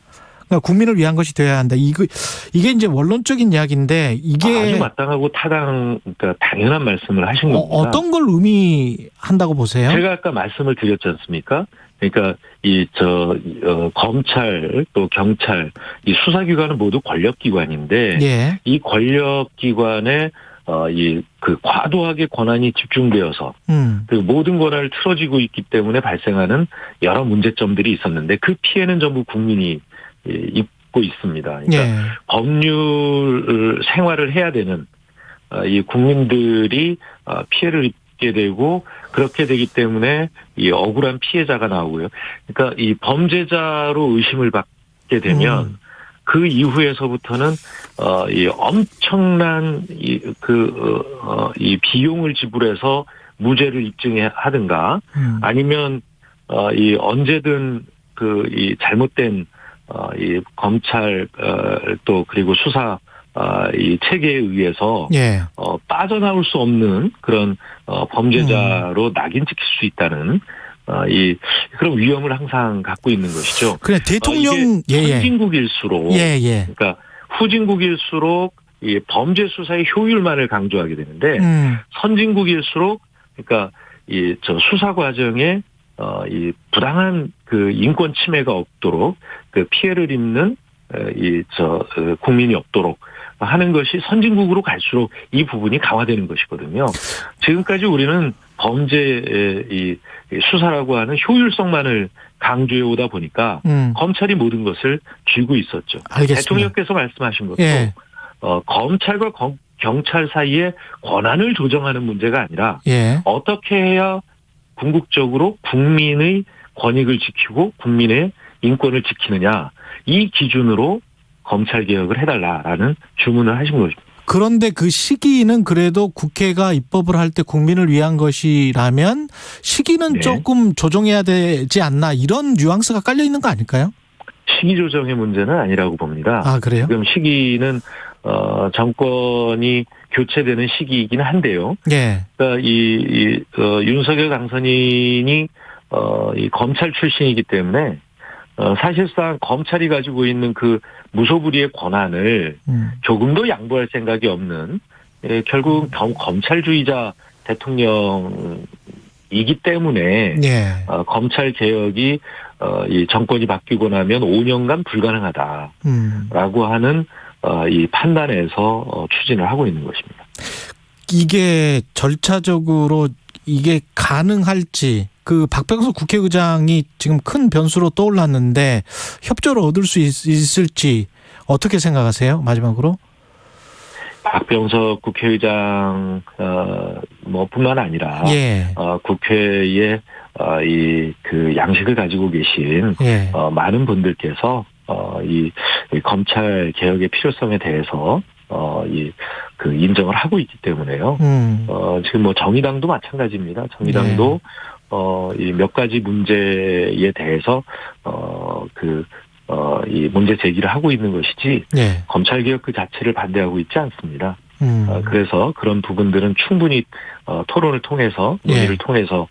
그러니까 국민을 위한 것이 되어야 한다. 이게 이제 원론적인 이야기인데 이게 아주 마땅하고 그러니까 당연한 말씀을 하신 겁니다. 어떤 걸 의미한다고 보세요? 제가 아까 말씀을 드렸지 않습니까? 그러니까 검찰 또 경찰 이 수사기관은 모두 권력기관인데 이 권력기관의 이 그 과도하게 권한이 집중되어서 그리고 모든 권한을 틀어지고 있기 때문에 발생하는 여러 문제점들이 있었는데 그 피해는 전부 국민이 입고 있습니다. 그러니까 예. 법률 생활을 해야 되는 이 국민들이 피해를 입게 되고 그렇게 되기 때문에 이 억울한 피해자가 나오고요. 그러니까 이 범죄자로 의심을 받게 되면 그 이후에서부터는 이 엄청난 이 비용을 지불해서 무죄를 입증하든가 아니면 이 언제든 이 잘못된 이 검찰 또 그리고 수사 이 체계에 의해서 예. 빠져나올 수 없는 그런 범죄자로 낙인 찍힐 수 있다는 그런 위험을 항상 갖고 있는 것이죠. 그래 대통령 선진국일수록 그러니까 후진국일수록 이 범죄 수사의 효율만을 강조하게 되는데 선진국일수록 그러니까 이 수사 과정에 이 부당한 그 인권 침해가 없도록 그 피해를 입는 국민이 없도록 하는 것이 선진국으로 갈수록 이 부분이 강화되는 것이거든요. 지금까지 우리는 범죄의 이 수사라고 하는 효율성만을 강조해 오다 보니까 검찰이 모든 것을 쥐고 있었죠. 알겠습니다. 대통령께서 말씀하신 것도 예. 검찰과 경찰 사이에 권한을 조정하는 문제가 아니라 예. 어떻게 해야 궁극적으로 국민의 권익을 지키고 국민의 인권을 지키느냐 이 기준으로 검찰 개혁을 해달라라는 주문을 하신 것입니다. 그런데 그 시기는 그래도 국회가 입법을 할 때 국민을 위한 것이라면 시기는 네. 조금 조정해야 되지 않나 이런 뉘앙스가 깔려 있는 거 아닐까요? 시기 조정의 문제는 아니라고 봅니다. 아 그래요? 지금 시기는 정권이 교체되는 시기이긴 한데요. 예. 그러니까 윤석열 당선인이 이 검찰 출신이기 때문에 사실상 검찰이 가지고 있는 그 무소불위의 권한을 조금도 양보할 생각이 없는 결국 검찰주의자 대통령이기 때문에 예. 검찰 개혁이 이 정권이 바뀌고 나면 5년간 불가능하다라고 하는 이 판단에서 추진을 하고 있는 것입니다. 이게 절차적으로 이게 가능할지 그 박병석 국회의장이 지금 큰 변수로 떠올랐는데 협조를 얻을 수 있을지 어떻게 생각하세요? 마지막으로. 박병석 국회의장 뿐만 아니라 예. 국회에 이 그 양식을 가지고 계신 예. 많은 분들께서 이 검찰 개혁의 필요성에 대해서 그 인정을 하고 있기 때문에요. 지금 뭐 정의당도 마찬가지입니다. 정의당도 이 몇 가지 문제에 대해서 이 문제 제기를 하고 있는 것이지 예. 검찰 개혁 그 자체를 반대하고 있지 않습니다. 그래서 그런 부분들은 충분히 토론을 통해서 논의를 통해서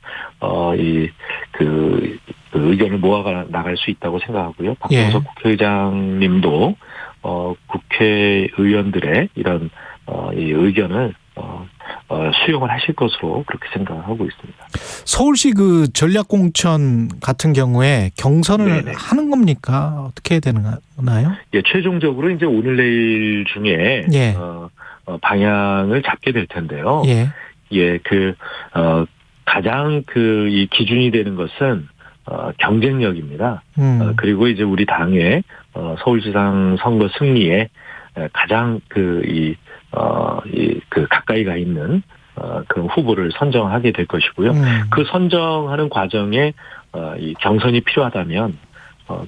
그 의견을 모아 나갈 수 있다고 생각하고요. 박병석 국회의장님도 국회의원들의 이런 이 의견을 수용을 하실 것으로 그렇게 생각하고 있습니다. 서울시 그 전략공천 같은 경우에 경선을 네네. 하는 겁니까? 어떻게 해야 되나요? 예, 최종적으로 이제 오늘 내일 중에 예. 방향을 잡게 될 텐데요. 예. 예, 가장 이 기준이 되는 것은 경쟁력입니다. 그리고 이제 우리 당의 서울시장 선거 승리에 가장 가까이 가 있는 그런 후보를 선정하게 될 것이고요. 그 선정하는 과정에 이 경선이 필요하다면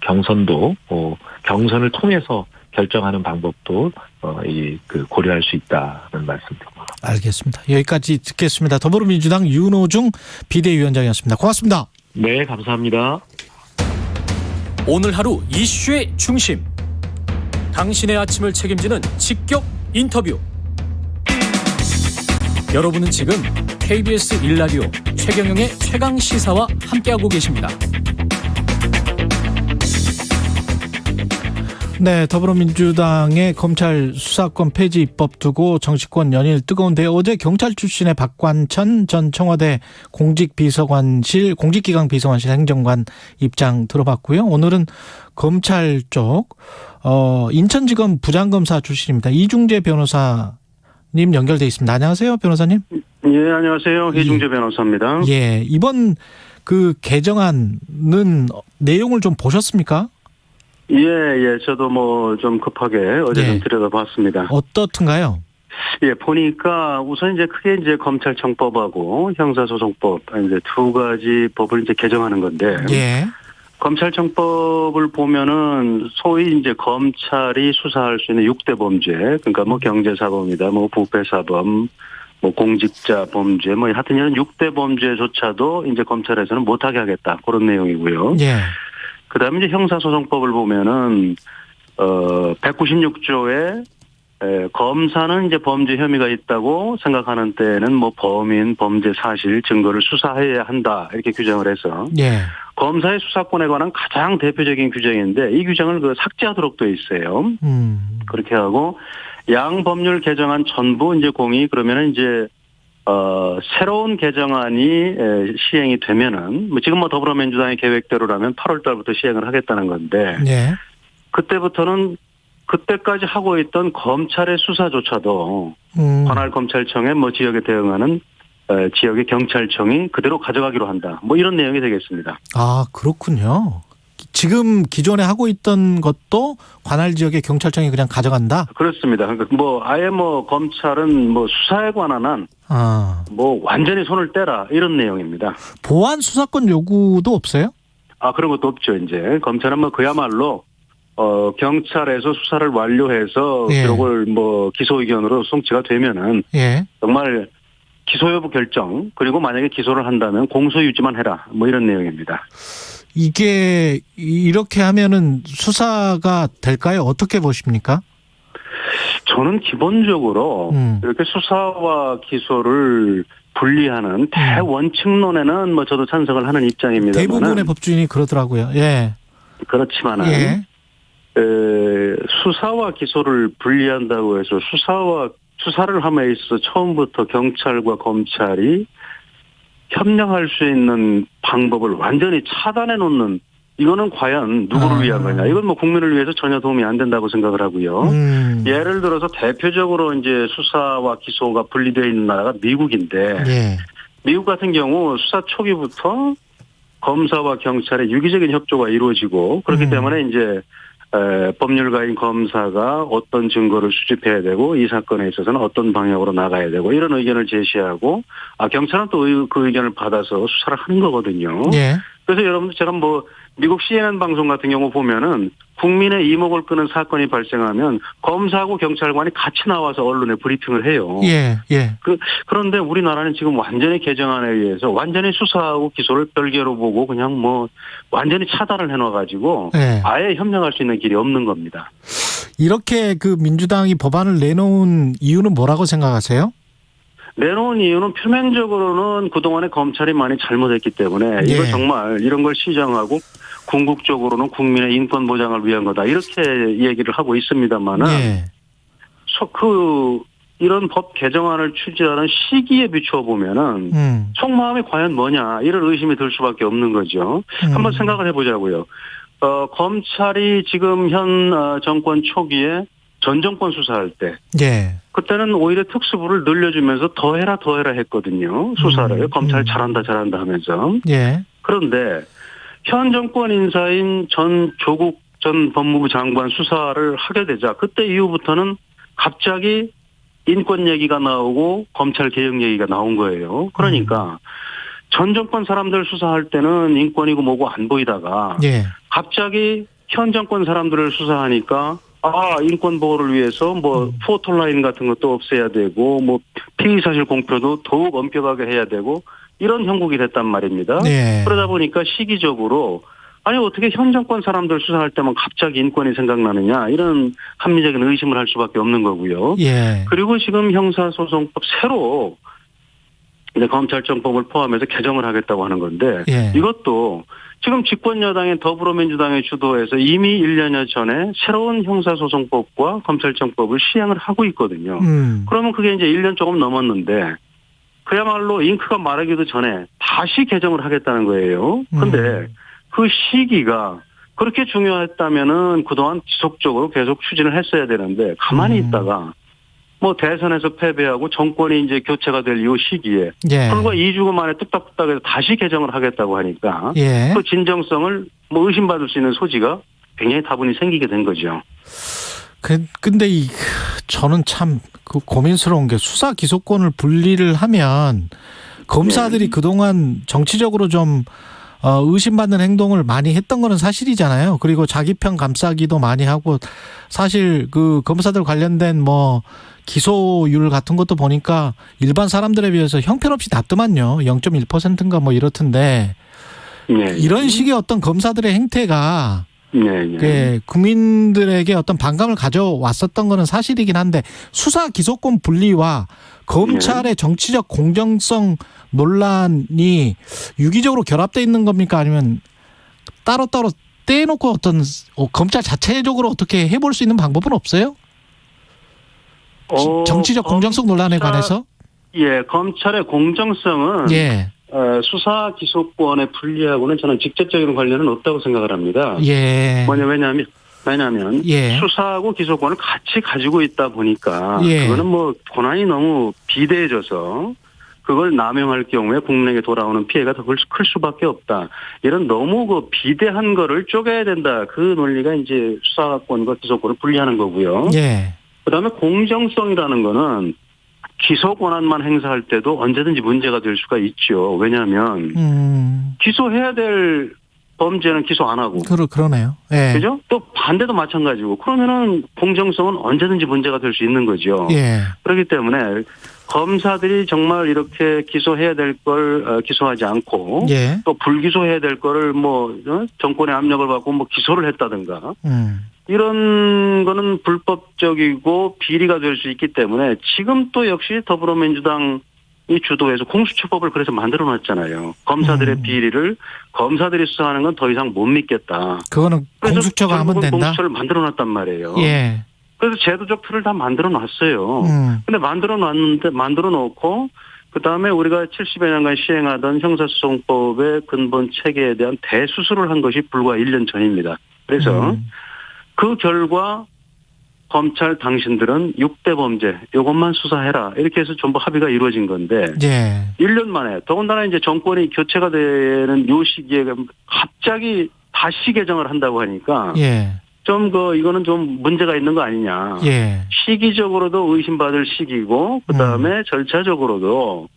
경선도 경선을 통해서 결정하는 방법도 고려할 수 있다는 말씀드립니다. 알겠습니다. 여기까지 듣겠습니다. 더불어민주당 윤호중 비대위원장이었습니다. 고맙습니다. 네, 감사합니다. 오늘 하루 이슈의 중심. 당신의 아침을 책임지는 직격 인터뷰. 여러분은 지금 KBS 1라디오 최경영의 최강시사와 함께하고 계십니다. 네, 더불어민주당의 검찰 수사권 폐지 입법 두고 정치권 연일 뜨거운데 어제 경찰 출신의 박관천 전 청와대 공직기강 비서관실 행정관 입장 들어봤고요. 오늘은 검찰 쪽 인천지검 부장검사 출신입니다. 이중재 변호사 님 연결돼 있습니다. 안녕하세요, 변호사님. 예, 안녕하세요. 해중재 변호사입니다. 예, 이번 그 개정안은 내용을 좀 보셨습니까? 예, 저도 뭐 좀 급하게 어제 좀 들여다봤습니다. 어떻든가요? 예, 보니까 우선 이제 크게 이제 검찰청법하고 형사소송법 이제 두 가지 법을 이제 개정하는 건데. 예. 검찰청법을 보면은 소위 이제 검찰이 수사할 수 있는 6대 범죄, 그러니까 뭐 경제사범이다, 뭐 부패사범, 뭐 공직자 범죄, 뭐 하여튼 이런 6대 범죄조차도 이제 검찰에서는 못하게 하겠다. 그런 내용이고요. 예. 그 다음에 이제 형사소송법을 보면은, 196조에 검사는 이제 범죄 혐의가 있다고 생각하는 때에는 뭐 범인, 범죄 사실, 증거를 수사해야 한다. 이렇게 규정을 해서. 예. 검사의 수사권에 관한 가장 대표적인 규정인데 이 규정을 삭제하도록 돼 있어요. 그렇게 하고 양 법률 개정안 전부 이제 공의 그러면은 이제 새로운 개정안이 시행이 되면은 뭐 지금 뭐 더불어민주당의 계획대로라면 8월 달부터 시행을 하겠다는 건데 예. 그때부터는 그때까지 하고 있던 검찰의 수사조차도 관할 검찰청의 뭐 지역에 대응하는 지역의 경찰청이 그대로 가져가기로 한다. 뭐 이런 내용이 되겠습니다. 아, 그렇군요. 지금 기존에 하고 있던 것도 관할 지역의 경찰청이 그냥 가져간다? 그렇습니다. 그러니까 뭐 아예 뭐 검찰은 뭐 수사에 관한 한 뭐 완전히 손을 떼라 이런 내용입니다. 보안 수사권 요구도 없어요? 아, 그런 것도 없죠. 이제 검찰은 뭐 그야말로 경찰에서 수사를 완료해서 기록을 뭐 기소 의견으로 송치가 되면은 정말 기소 여부 결정 그리고 만약에 기소를 한다면 공소 유지만 해라 뭐 이런 내용입니다. 이게 이렇게 하면은 수사가 될까요? 어떻게 보십니까? 저는 기본적으로 이렇게 수사와 기소를 분리하는 대원칙론에는 뭐 저도 찬성을 하는 입장입니다. 대부분의 법조인이 그러더라고요. 예. 그렇지만은 수사와 기소를 분리한다고 해서 수사를 함에 있어서 처음부터 경찰과 검찰이 협력할 수 있는 방법을 완전히 차단해 놓는 이거는 과연 누구를 위한 거냐. 이건 뭐 국민을 위해서 전혀 도움이 안 된다고 생각을 하고요. 예를 들어서 대표적으로 이제 수사와 기소가 분리되어 있는 나라가 미국인데 미국 같은 경우 수사 초기부터 검사와 경찰의 유기적인 협조가 이루어지고 그렇기 때문에 이제 법률가인 검사가 어떤 증거를 수집해야 되고 이 사건에 있어서는 어떤 방향으로 나가야 되고 이런 의견을 제시하고 경찰은 또 그 의견을 받아서 수사를 하는 거거든요. 그래서 여러분들처럼 뭐 미국 CNN 방송 같은 경우 보면은 국민의 이목을 끄는 사건이 발생하면 검사하고 경찰관이 같이 나와서 언론에 브리핑을 해요. 그런데 우리나라는 지금 완전히 개정안에 의해서 완전히 수사하고 기소를 별개로 보고 그냥 뭐 완전히 차단을 해놔가지고 아예 협력할 수 있는 길이 없는 겁니다. 이렇게 그 민주당이 법안을 내놓은 이유는 뭐라고 생각하세요? 내놓은 이유는 표면적으로는 그동안에 검찰이 많이 잘못했기 때문에 이거 정말 이런 걸 시정하고 궁극적으로는 국민의 인권 보장을 위한 거다 이렇게 얘기를 하고 있습니다만은 이런 법 개정안을 추진하는 시기에 비추어 보면은 속마음이 과연 뭐냐 이런 의심이 들 수밖에 없는 거죠. 한번 생각을 해보자고요. 검찰이 지금 현 정권 초기에 전 정권 수사할 때 그때는 오히려 특수부를 늘려주면서 더해라 했거든요. 수사를. 검찰 잘한다 하면서. 그런데 현 정권 인사인 전 조국 전 법무부 장관 수사를 하게 되자 그때 이후부터는 갑자기 인권 얘기가 나오고 검찰 개혁 얘기가 나온 거예요. 그러니까 전 정권 사람들 수사할 때는 인권이고 뭐고 안 보이다가 갑자기 현 정권 사람들을 수사하니까 인권 보호를 위해서 뭐 포털라인 같은 것도 없애야 되고 뭐 피의사실 공표도 더욱 엄격하게 해야 되고 이런 형국이 됐단 말입니다. 그러다 보니까 시기적으로 어떻게 현 정권 사람들 수사할 때만 갑자기 인권이 생각나느냐 이런 합리적인 의심을 할 수밖에 없는 거고요. 그리고 지금 형사소송법 새로 이제 검찰청법을 포함해서 개정을 하겠다고 하는 건데 이것도 지금 집권여당인 더불어민주당의 주도에서 이미 1년여 전에 새로운 형사소송법과 검찰청법을 시행을 하고 있거든요. 그러면 그게 이제 1년 조금 넘었는데 그야말로 잉크가 마르기도 전에 다시 개정을 하겠다는 거예요. 근데 그 시기가 그렇게 중요했다면은 그동안 지속적으로 계속 추진을 했어야 되는데 가만히 있다가 뭐 대선에서 패배하고 정권이 이제 교체가 될 이 시기에 예. 불과 2주 만에 뚝딱뚝딱 해서 다시 개정을 하겠다고 하니까 예. 그 진정성을 뭐 의심받을 수 있는 소지가 굉장히 다분히 생기게 된 거죠. 근데 저는 참 그 고민스러운 게 수사 기소권을 분리를 하면 검사들이 그동안 정치적으로 좀 의심받는 행동을 많이 했던 거는 사실이잖아요. 그리고 자기 편 감싸기도 많이 하고 사실 그 검사들 관련된 뭐 기소율 같은 것도 보니까 일반 사람들에 비해서 형편없이 낮더만요. 0.1%인가 뭐 이렇던데 이런 식의 어떤 검사들의 행태가 국민들에게 어떤 반감을 가져왔었던 거는 사실이긴 한데 수사 기소권 분리와 검찰의 정치적 공정성 논란이 유기적으로 결합되어 있는 겁니까? 아니면 따로따로 떼놓고 어떤 검찰 자체적으로 어떻게 해볼 수 있는 방법은 없어요? 정치적 공정성 논란에 관해서? 예, 검찰의 공정성은 수사 기소권에 분리하고는 저는 직접적인 관련은 없다고 생각을 합니다. 왜냐하면 수사하고 기소권을 같이 가지고 있다 보니까 그거는 뭐 권한이 너무 비대해져서 그걸 남용할 경우에 국민에게 돌아오는 피해가 더 클 수밖에 없다. 이런 너무 그 비대한 거를 쪼개야 된다. 그 논리가 이제 수사권과 기소권을 분리하는 거고요. 그다음에 공정성이라는 거는 기소 권한만 행사할 때도 언제든지 문제가 될 수가 있죠. 왜냐하면 기소해야 될 범죄는 기소 안 하고. 그러네요. 그죠? 또 반대도 마찬가지고. 그러면은 공정성은 언제든지 문제가 될 수 있는 거죠. 그렇기 때문에 검사들이 정말 이렇게 기소해야 될 걸 기소하지 않고 또 불기소해야 될 거를 뭐 정권의 압력을 받고 뭐 기소를 했다든가 이런 거는 불법적이고 비리가 될 수 있기 때문에 지금 또 역시 더불어민주당이 주도해서 공수처법을 그래서 만들어놨잖아요. 검사들의 비리를 검사들이 수사하는 건 더 이상 못 믿겠다. 그거는 공수처가 하면 된다. 공수처를 만들어놨단 말이에요. 그래서 제도적 틀을 다 만들어놨어요. 근데 만들어놓고 그다음에 우리가 70여 년간 시행하던 형사소송법의 근본 체계에 대한 대수술을 한 것이 불과 1년 전입니다. 그래서 그 결과 검찰 당신들은 6대 범죄 이것만 수사해라 이렇게 해서 전부 합의가 이루어진 건데 1년 만에 더군다나 이제 정권이 교체가 되는 요 시기에 갑자기 다시 개정을 한다고 하니까 좀 이거는 좀 문제가 있는 거 아니냐. 시기적으로도 의심받을 시기고 그다음에 절차적으로도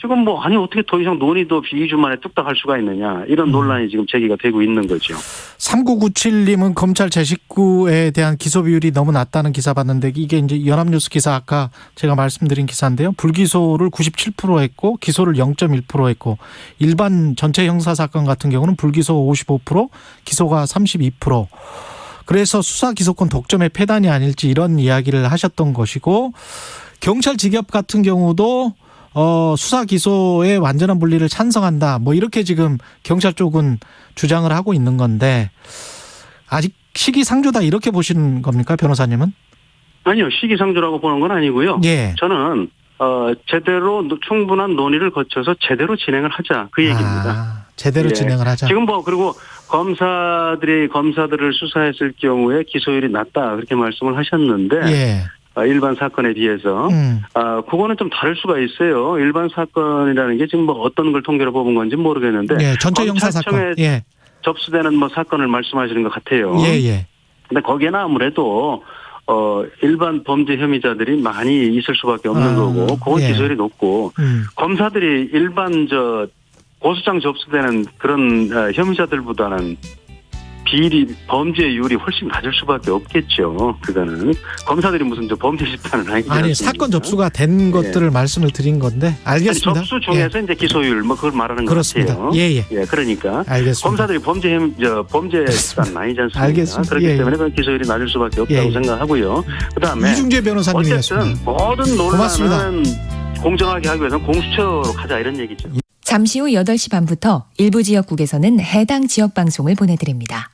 지금 뭐 아니 어떻게 더 이상 논의도 2주 만에 뚝딱 할 수가 있느냐 이런 논란이 지금 제기가 되고 있는 거죠. 3997님은 검찰 제 식구에 대한 기소 비율이 너무 낮다는 기사 봤는데 이게 이제 연합뉴스 기사 아까 제가 말씀드린 기사인데요. 불기소를 97% 했고 기소를 0.1% 했고 일반 전체 형사 사건 같은 경우는 불기소 55% 기소가 32%. 그래서 수사 기소권 독점의 폐단이 아닐지 이런 이야기를 하셨던 것이고 경찰 직업 같은 경우도 수사 기소의 완전한 분리를 찬성한다. 뭐 이렇게 지금 경찰 쪽은 주장을 하고 있는 건데 아직 시기상조다 이렇게 보시는 겁니까, 변호사님은? 아니요, 시기상조라고 보는 건 아니고요. 저는 제대로 충분한 논의를 거쳐서 제대로 진행을 하자 그 얘기입니다. 제대로 진행을 하자. 지금 그리고 검사들을 수사했을 경우에 기소율이 낮다 그렇게 말씀을 하셨는데. 일반 사건에 비해서 그거는 좀 다를 수가 있어요. 일반 사건이라는 게 지금 뭐 어떤 걸 통계로 뽑은 건지 모르겠는데 전체 형사 사건 접수되는 뭐 사건을 말씀하시는 것 같아요. 근데 거기에는 아무래도 일반 범죄 혐의자들이 많이 있을 수밖에 없는 거고 그건 기소율이 높고 검사들이 일반 고소장 접수되는 그런 혐의자들보다는 범죄율이 훨씬 낮을 수밖에 없겠죠. 그거는 검사들이 무슨 범죄 집단은 아니지. 아니 사건 접수가 된 것들을 말씀을 드린 건데 알겠습니다. 아니, 접수 중에서 이제 기소율 뭐 그걸 말하는 것 같아요. 그러니까 알겠습니다. 검사들이 범죄 집단은 아니지 않습니까? 알겠습니다. 그렇기 때문에 그 기소율이 낮을 수밖에 없다고 생각하고요. 그다음에 이중재 변호사님이었습니다. 어쨌든 모든 논란은 공정하게 하기 위해서는 공수처로 가자 이런 얘기죠. 잠시 후 8시 반부터 일부 지역국에서는 해당 지역 방송을 보내드립니다.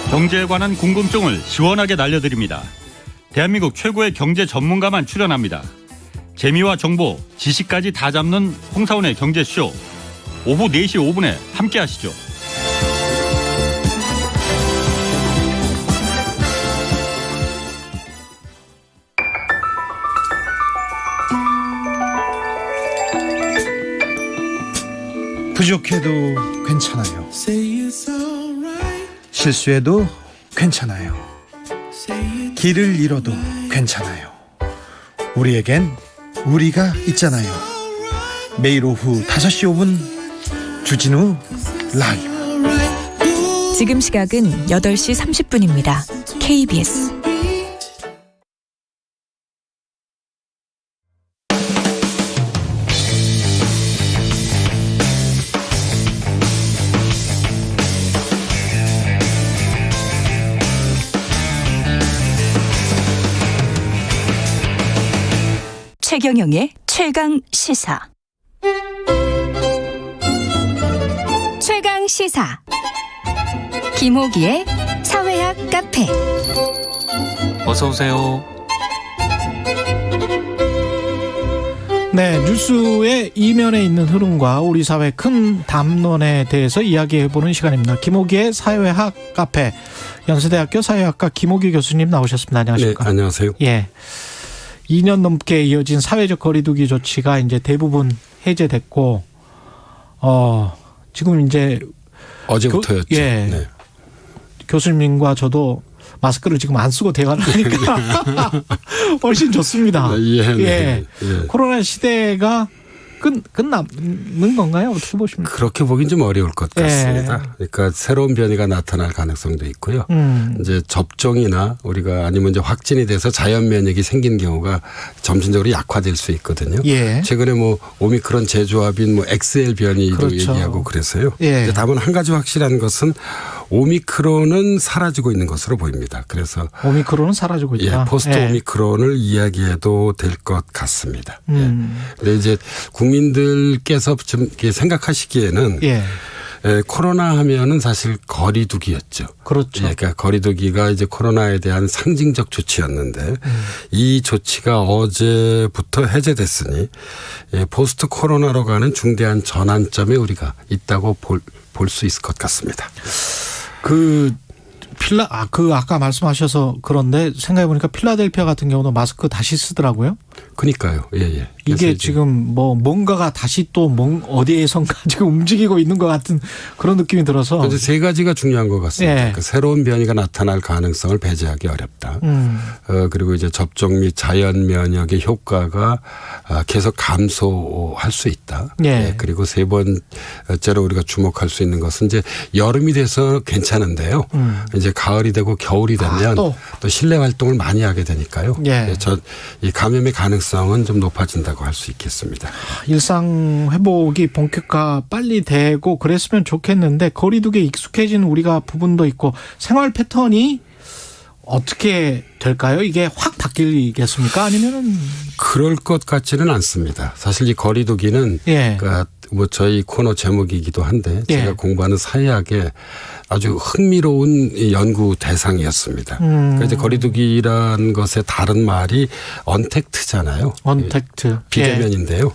경제에 관한 궁금증을 시원하게 날려드립니다. 대한민국 최고의 경제 전문가만 출연합니다. 재미와 정보, 지식까지 다 잡는 홍사훈의 경제쇼. 오후 4시 5분에 함께하시죠. 부족해도 괜찮아요. 실수해도 괜찮아요. 길을 잃어도 괜찮아요. 우리에겐 우리가 있잖아요. 매일 오후 5시 5분 주진우 라이브. 지금 시각은 8시 30분입니다. KBS 최경영의 최강 시사. 최강 시사. 김호기의 사회학 카페. 어서 오세요. 네, 뉴스의 이면에 있는 흐름과 우리 사회 큰 담론에 대해서 이야기해보는 시간입니다. 김호기의 사회학 카페. 연세대학교 사회학과 김호기 교수님 나오셨습니다. 안녕하십니까? 네, 안녕하세요. 예. 2년 넘게 이어진 사회적 거리두기 조치가 이제 대부분 해제됐고, 지금 이제 어제부터였죠. 예. 네. 교수님과 저도 마스크를 지금 안 쓰고 대화를 하니까 훨씬 좋습니다. 예. 코로나 시대가 끝나는 건가요? 어떻게 보십니까? 그렇게 보긴 좀 어려울 것 같습니다. 그러니까 새로운 변이가 나타날 가능성도 있고요. 이제 접종이나 우리가 아니면 이제 확진이 돼서 자연 면역이 생긴 경우가 점진적으로 약화될 수 있거든요. 예. 최근에 뭐 오미크론 재조합인 뭐 XL 변이도 그렇죠. 얘기하고 그래서요. 예. 다만 한 가지 확실한 것은 오미크론은 사라지고 있는 것으로 보입니다. 그래서 오미크론은 사라지고 있다. 예, 포스트 오미크론을 이야기해도 될 것 같습니다. 그런데 이제 국민들께서 좀 이렇게 생각하시기에는 코로나 하면은 사실 거리두기였죠. 그렇죠. 그러니까 거리두기가 이제 코로나에 대한 상징적 조치였는데 이 조치가 어제부터 해제됐으니 포스트 코로나로 가는 중대한 전환점에 우리가 있다고 볼 수 있을 것 같습니다. 아까 말씀하셔서 그런데 생각해보니까 필라델피아 같은 경우도 마스크 다시 쓰더라고요. 그러니까요. 예. 이게 지금 뭐 뭔가가 다시 또 어디에선가 지금 움직이고 있는 것 같은 그런 느낌이 들어서. 그래서 세 가지가 중요한 것 같습니다. 그 새로운 변이가 나타날 가능성을 배제하기 어렵다. 그리고 이제 접종 및 자연 면역의 효과가 계속 감소할 수 있다. 그리고 세 번째로 우리가 주목할 수 있는 것은 이제 여름이 돼서 괜찮은데요. 이제 가을이 되고 겨울이 되면 또 실내 활동을 많이 하게 되니까요. 이 감염의 가능성은 좀 높아진다고 할 수 있겠습니다. 일상 회복이 본격화 빨리 되고 그랬으면 좋겠는데 거리두기에 익숙해진 우리가 부분도 있고 생활 패턴이 어떻게 될까요? 이게 확 바뀌겠습니까? 아니면은 그럴 것 같지는 않습니다. 사실 이 거리두기는 그러니까 뭐 저희 코너 제목이기도 한데 제가 공부하는 사회학의 아주 흥미로운 연구 대상이었습니다. 그러니까 이제 거리두기란 것의 다른 말이 언택트잖아요. 언택트. 비대면인데요.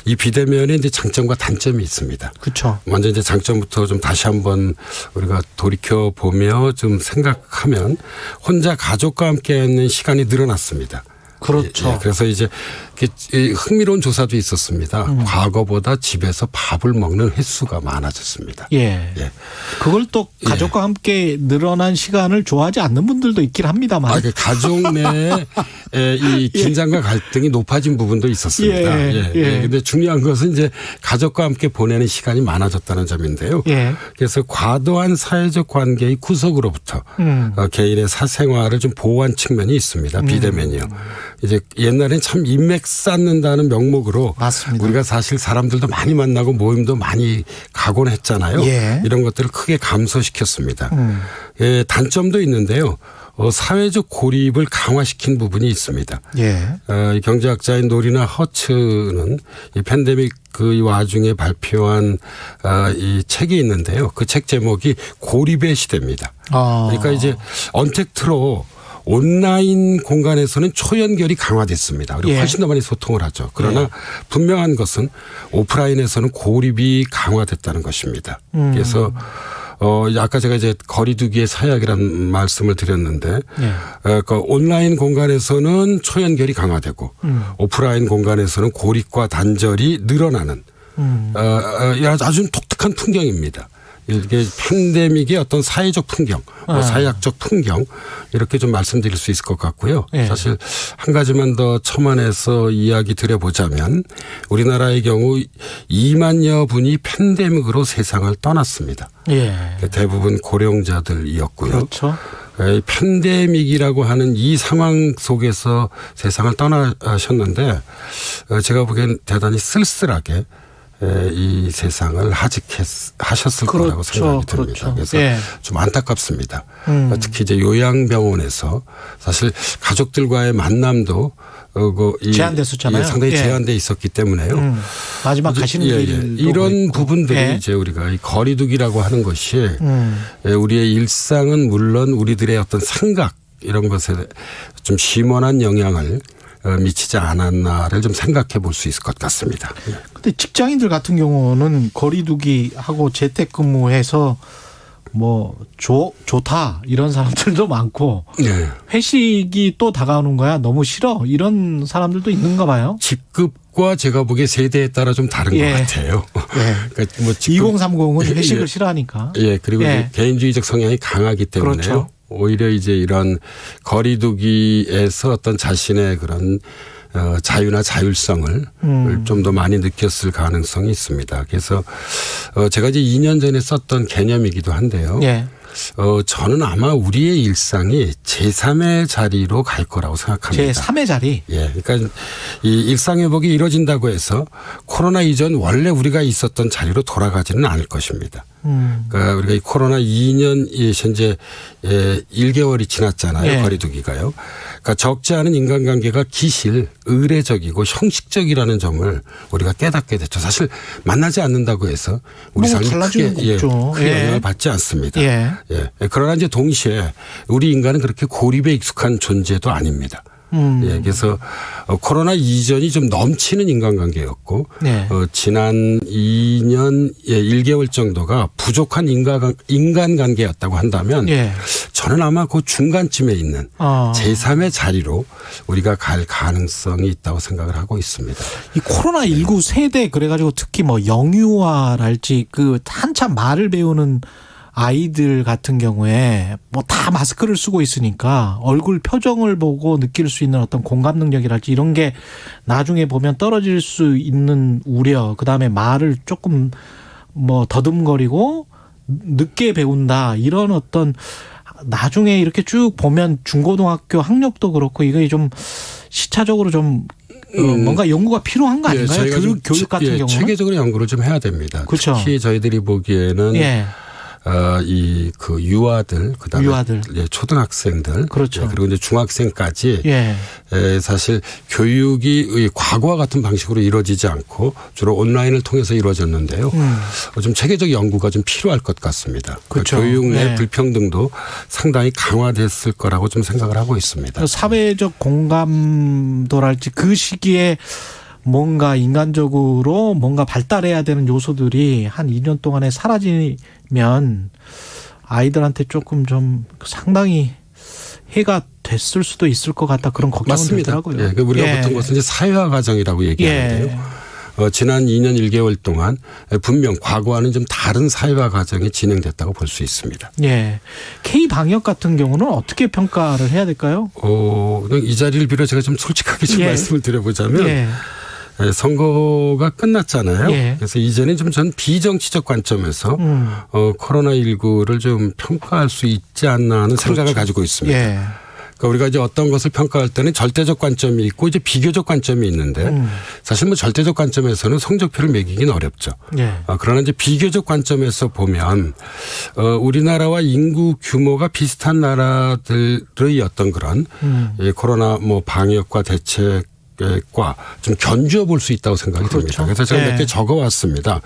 이 비대면에 이제 장점과 단점이 있습니다. 그렇죠. 먼저 이제 장점부터 좀 다시 한번 우리가 돌이켜 보며 좀 생각하면 혼자 가족과 함께 있는 시간이 늘어났습니다. 그렇죠. 그래서 이제 흥미로운 조사도 있었습니다. 과거보다 집에서 밥을 먹는 횟수가 많아졌습니다. 그걸 또 가족과 함께 늘어난 시간을 좋아하지 않는 분들도 있긴 합니다만. 가족 내에 이 긴장과 갈등이 높아진 부분도 있었습니다. 그런데 중요한 것은 이제 가족과 함께 보내는 시간이 많아졌다는 점인데요. 그래서 과도한 사회적 관계의 구석으로부터 개인의 사생활을 좀 보호한 측면이 있습니다. 비대면이요. 이제 옛날엔 참 인맥 쌓는다는 명목으로 맞습니다. 우리가 사실 사람들도 많이 만나고 모임도 많이 가곤 했잖아요. 이런 것들을 크게 감소시켰습니다. 단점도 있는데요. 사회적 고립을 강화시킨 부분이 있습니다. 경제학자인 노리나 허츠는 이 팬데믹 그 와중에 발표한 이 책이 있는데요. 그 책 제목이 고립의 시대입니다. 그러니까 이제 언택트로 온라인 공간에서는 초연결이 강화됐습니다. 그리고 훨씬 더 많이 소통을 하죠. 그러나 분명한 것은 오프라인에서는 고립이 강화됐다는 것입니다. 그래서 아까 제가 이제 거리두기의 사약이라는 말씀을 드렸는데 그 온라인 공간에서는 초연결이 강화되고 오프라인 공간에서는 고립과 단절이 늘어나는 아주 독특한 풍경입니다. 이게 팬데믹의 어떤 사회적 풍경, 사회학적 풍경 이렇게 좀 말씀드릴 수 있을 것 같고요. 예. 사실 한 가지만 더 첨언해서 이야기 드려보자면 우리나라의 경우 2만여 분이 팬데믹으로 세상을 떠났습니다. 예. 대부분 고령자들이었고요. 그렇죠. 팬데믹이라고 하는 이 상황 속에서 세상을 떠나셨는데 제가 보기엔 대단히 쓸쓸하게 이 세상을 하셨을 그렇죠. 거라고 생각이 듭니다. 그렇죠. 그래서 예. 좀 안타깝습니다. 특히 이제 요양병원에서 사실 가족들과의 만남도 제한됐었잖아요. 상당히 예. 제한돼 있었기 때문에요. 마지막 가시는 길 이런 부분들이 예. 이제 우리가 이 거리두기라고 하는 것이 우리의 일상은 물론 우리들의 어떤 생각 이런 것에 좀 심원한 영향을 미치지 않았나를 좀 생각해 볼 수 있을 것 같습니다. 근데 직장인들 같은 경우는 거리두기 하고 재택근무해서 뭐 좋다 이런 사람들도 많고 네. 회식이 또 다가오는 거야 너무 싫어 이런 사람들도 있는가 봐요. 직급과 제가 보기에 세대에 따라 좀 다른 예. 것 같아요. 예. 그러니까 뭐 2030은 회식을 예. 싫어하니까. 예. 그리고 예. 개인주의적 성향이 강하기 때문에요. 그렇죠. 오히려 이제 이런 거리두기에서 어떤 자신의 그런 자유나 자율성을 좀 더 많이 느꼈을 가능성이 있습니다. 그래서 제가 이제 2년 전에 썼던 개념이기도 한데요. 예. 저는 아마 우리의 일상이 제3의 자리로 갈 거라고 생각합니다. 제3의 자리? 예. 그러니까 이 일상회복이 이루어진다고 해서 코로나 이전 원래 우리가 있었던 자리로 돌아가지는 않을 것입니다. 그러니까 우리가 이 코로나 2년 현재 1개월이 지났잖아요. 예. 거리두기가요. 그러니까 적지 않은 인간관계가 기실, 의례적이고 형식적이라는 점을 우리가 깨닫게 됐죠. 사실 만나지 않는다고 해서 우리 삶이 크게 영향을 받지 않습니다. 예. 예. 그러나 이제 동시에 우리 인간은 그렇게 고립에 익숙한 존재도 아닙니다. 예, 그래서 코로나 이전이 좀 넘치는 인간관계였고 네. 지난 2년 1개월 정도가 부족한 인간관계였다고 한다면 예. 저는 아마 그 중간쯤에 있는 제3의 자리로 우리가 갈 가능성이 있다고 생각을 하고 있습니다. 이 코로나19 세대 그래가지고 특히 뭐 영유아랄지 그 한참 말을 배우는 아이들 같은 경우에 뭐 다 마스크를 쓰고 있으니까 얼굴 표정을 보고 느낄 수 있는 어떤 공감 능력이랄지 이런 게 나중에 보면 떨어질 수 있는 우려, 그다음에 말을 조금 뭐 더듬거리고 늦게 배운다 이런 어떤 나중에 이렇게 쭉 보면 중고등학교 학력도 그렇고 이게 좀 시차적으로 좀 뭔가 연구가 필요한 거 아닌가요? 교육 같은 경우는 체계적으로 연구를 좀 해야 됩니다. 그렇죠. 특히 저희들이 보기에는 예. 그 유아들, 그다음에 초등학생들, 그렇죠. 그리고 이제 중학생까지 예. 사실 교육이 과거와 같은 방식으로 이루어지지 않고 주로 온라인을 통해서 이루어졌는데요. 좀 체계적 연구가 좀 필요할 것 같습니다. 그렇죠. 교육 내 네. 불평등도 상당히 강화됐을 거라고 좀 생각을 하고 있습니다. 사회적 공감도랄지 그 시기에 뭔가 인간적으로 뭔가 발달해야 되는 요소들이 한 2년 동안에 사라지면 아이들한테 조금 좀 상당히 해가 됐을 수도 있을 것 같다 그런 걱정은 맞습니다. 들더라고요. 예, 우리가 보통 것은 이제 사회화 과정이라고 얘기하는데요. 지난 2년 1개월 동안 분명 과거와는 좀 다른 사회화 과정이 진행됐다고 볼 수 있습니다. 예. K 방역 같은 경우는 어떻게 평가를 해야 될까요? 이 자리를 빌어 제가 좀 솔직하게 좀 말씀을 드려보자면 선거가 끝났잖아요. 예. 그래서 이제는 좀 전 비정치적 관점에서 코로나19를 좀 평가할 수 있지 않나 하는 생각을 가지고 있습니다. 예. 그러니까 우리가 이제 어떤 것을 평가할 때는 절대적 관점이 있고 이제 비교적 관점이 있는데 사실 뭐 절대적 관점에서는 성적표를 매기긴 어렵죠. 예. 그러나 이제 비교적 관점에서 보면 우리나라와 인구 규모가 비슷한 나라들의 어떤 그런 코로나 뭐 방역과 대책 과 좀 견주어 볼 수 있다고 생각이 듭니다. 그래서 제가 몇 개 적어왔습니다.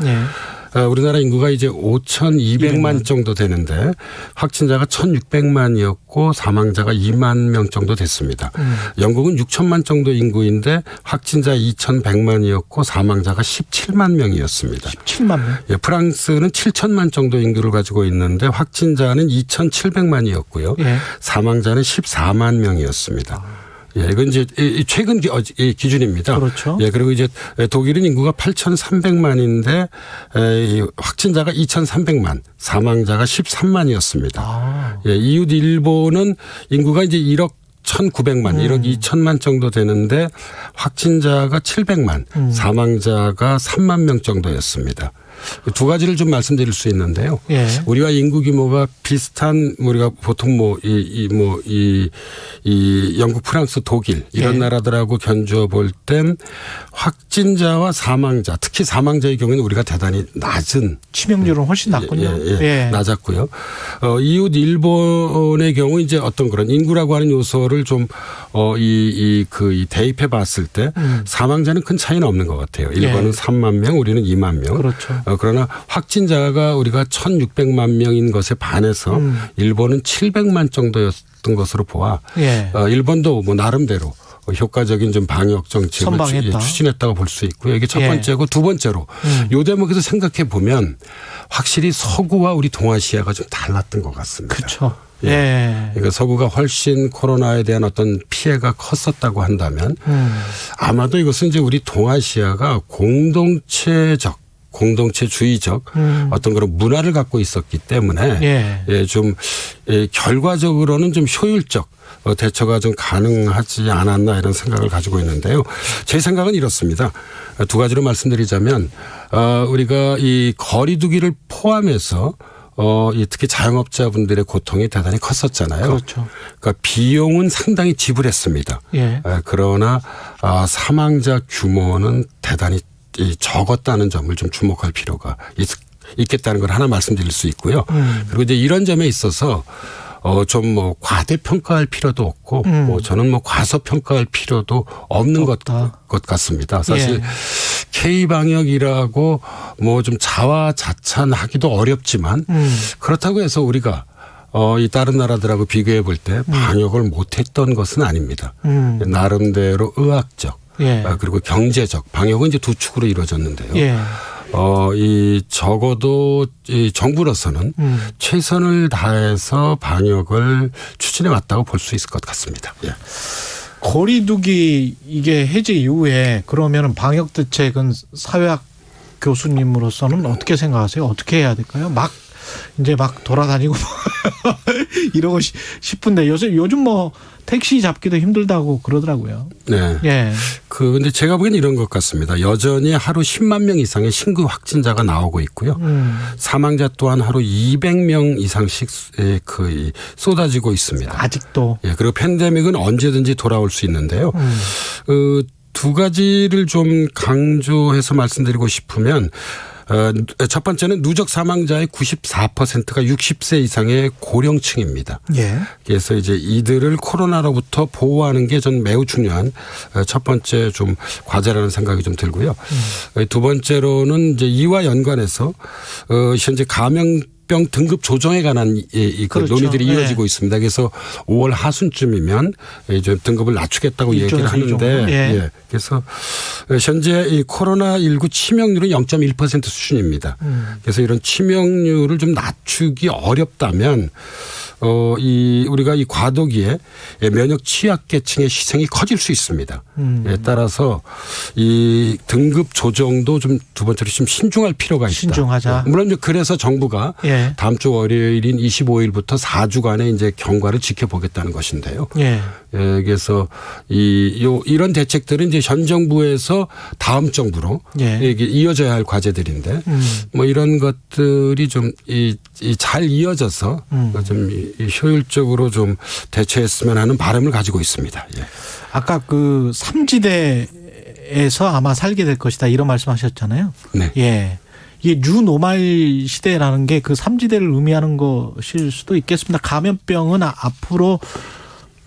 우리나라 인구가 이제 5,200만 정도 되는데 확진자가 1,600만이었고 사망자가 2만 명 정도 됐습니다. 영국은 6천만 정도 인구인데 확진자 2,100만이었고 사망자가 17만 명이었습니다. 17만 명. 예, 프랑스는 7천만 정도 인구를 가지고 있는데 확진자는 2,700만이었고요. 사망자는 14만 명이었습니다. 예, 이건 이제 최근 기준입니다. 그렇죠. 예, 그리고 이제 독일은 인구가 8,300만인데 확진자가 2,300만, 사망자가 13만이었습니다. 예, 이웃 일본은 인구가 이제 1억 1,900만, 1억 2천만 정도 되는데 확진자가 700만, 사망자가 3만 명 정도였습니다. 두 가지를 좀 말씀드릴 수 있는데요. 예. 우리와 인구 규모가 비슷한 우리가 보통 영국, 프랑스, 독일 이런 예. 나라들하고 견주어 볼 땐 확진자와 사망자, 특히 사망자의 경우에는 우리가 대단히 낮은 치명률은 훨씬 낮군요. 예. 낮았고요. 이웃 일본의 경우 이제 어떤 그런 인구라고 하는 요소를 좀 대입해 봤을 때 사망자는 큰 차이는 없는 것 같아요. 일본은 3만 명, 우리는 2만 명. 그렇죠. 그러나 확진자가 우리가 1,600만 명인 것에 반해서 일본은 700만 정도였던 것으로 보아 예. 일본도 뭐 나름대로 효과적인 좀 방역 정책을 선방했다. 추진했다고 볼 수 있고요. 이게 첫 예. 번째고 두 번째로 이 대목에서 생각해 보면 확실히 서구와 우리 동아시아가 좀 달랐던 것 같습니다. 그렇죠. 예. 예. 그러니까 서구가 훨씬 코로나에 대한 어떤 피해가 컸었다고 한다면 아마도 이것은 이제 우리 동아시아가 공동체주의적 어떤 그런 문화를 갖고 있었기 때문에 좀 결과적으로는 좀 효율적 대처가 좀 가능하지 않았나 이런 생각을 가지고 있는데요. 제 생각은 이렇습니다. 두 가지로 말씀드리자면 우리가 이 거리두기를 포함해서 특히 자영업자분들의 고통이 대단히 컸었잖아요. 그렇죠. 그러니까 비용은 상당히 지불했습니다. 예. 그러나 사망자 규모는 대단히 적었다는 점을 좀 주목할 필요가 있겠다는 걸 하나 말씀드릴 수 있고요. 그리고 이제 이런 점에 있어서 좀 과대평가할 필요도 없고 저는 과소평가할 필요도 없는 것 같습니다. 사실 예. K방역이라고 좀 자화자찬하기도 어렵지만 그렇다고 해서 우리가 이 다른 나라들하고 비교해 볼 때 방역을 못했던 것은 아닙니다. 나름대로 의학적 예. 그리고 경제적 방역은 이제 두 축으로 이루어졌는데요. 예. 적어도 이 정부로서는 최선을 다해서 방역을 추진해 왔다고 볼 수 있을 것 같습니다. 예. 거리두기 이게 해제 이후에 그러면은 방역 대책은 사회학 교수님으로서는 어떻게 생각하세요? 어떻게 해야 될까요? 이제 막 돌아다니고 이러고 싶은데 요즘 택시 잡기도 힘들다고 그러더라고요. 네. 예. 근데 제가 보기엔 이런 것 같습니다. 여전히 하루 10만 명 이상의 신규 확진자가 나오고 있고요. 사망자 또한 하루 200명 이상씩 쏟아지고 있습니다. 아직도. 예. 그리고 팬데믹은 언제든지 돌아올 수 있는데요. 두 가지를 좀 강조해서 말씀드리고 싶으면 첫 번째는 누적 사망자의 94%가 60세 이상의 고령층입니다. 예. 그래서 이제 이들을 코로나로부터 보호하는 게 전 매우 중요한 첫 번째 좀 과제라는 생각이 좀 들고요. 두 번째로는 이제 이와 연관해서 현재 감염병 등급 조정에 관한 그렇죠. 논의들이 네. 이어지고 있습니다. 그래서 5월 하순쯤이면 이제 등급을 낮추겠다고 얘기를 하는데 예. 그래서 현재 이 코로나19 치명률은 0.1% 수준입니다. 그래서 이런 치명률을 좀 낮추기 어렵다면 우리가 이 과도기에 면역 취약계층의 희생이 커질 수 있습니다. 따라서 이 등급 조정도 좀 두 번째로 좀 신중할 필요가 있다. 신중하자. 물론 그래서 정부가 예. 다음 주 월요일인 25일부터 4주간의 이제 경과를 지켜보겠다는 것인데요. 예. 그래서 이런 대책들은 이제 현 정부에서 다음 정부로 이어져야 할 과제들인데 이런 것들이 좀 잘 이어져서 좀 효율적으로 좀 대처했으면 하는 바람을 가지고 있습니다. 예. 아까 3지대에서 아마 살게 될 것이다 이런 말씀하셨잖아요. 네. 예. 이게 뉴노멀 시대라는 게 3지대를 의미하는 것일 수도 있겠습니다. 감염병은 앞으로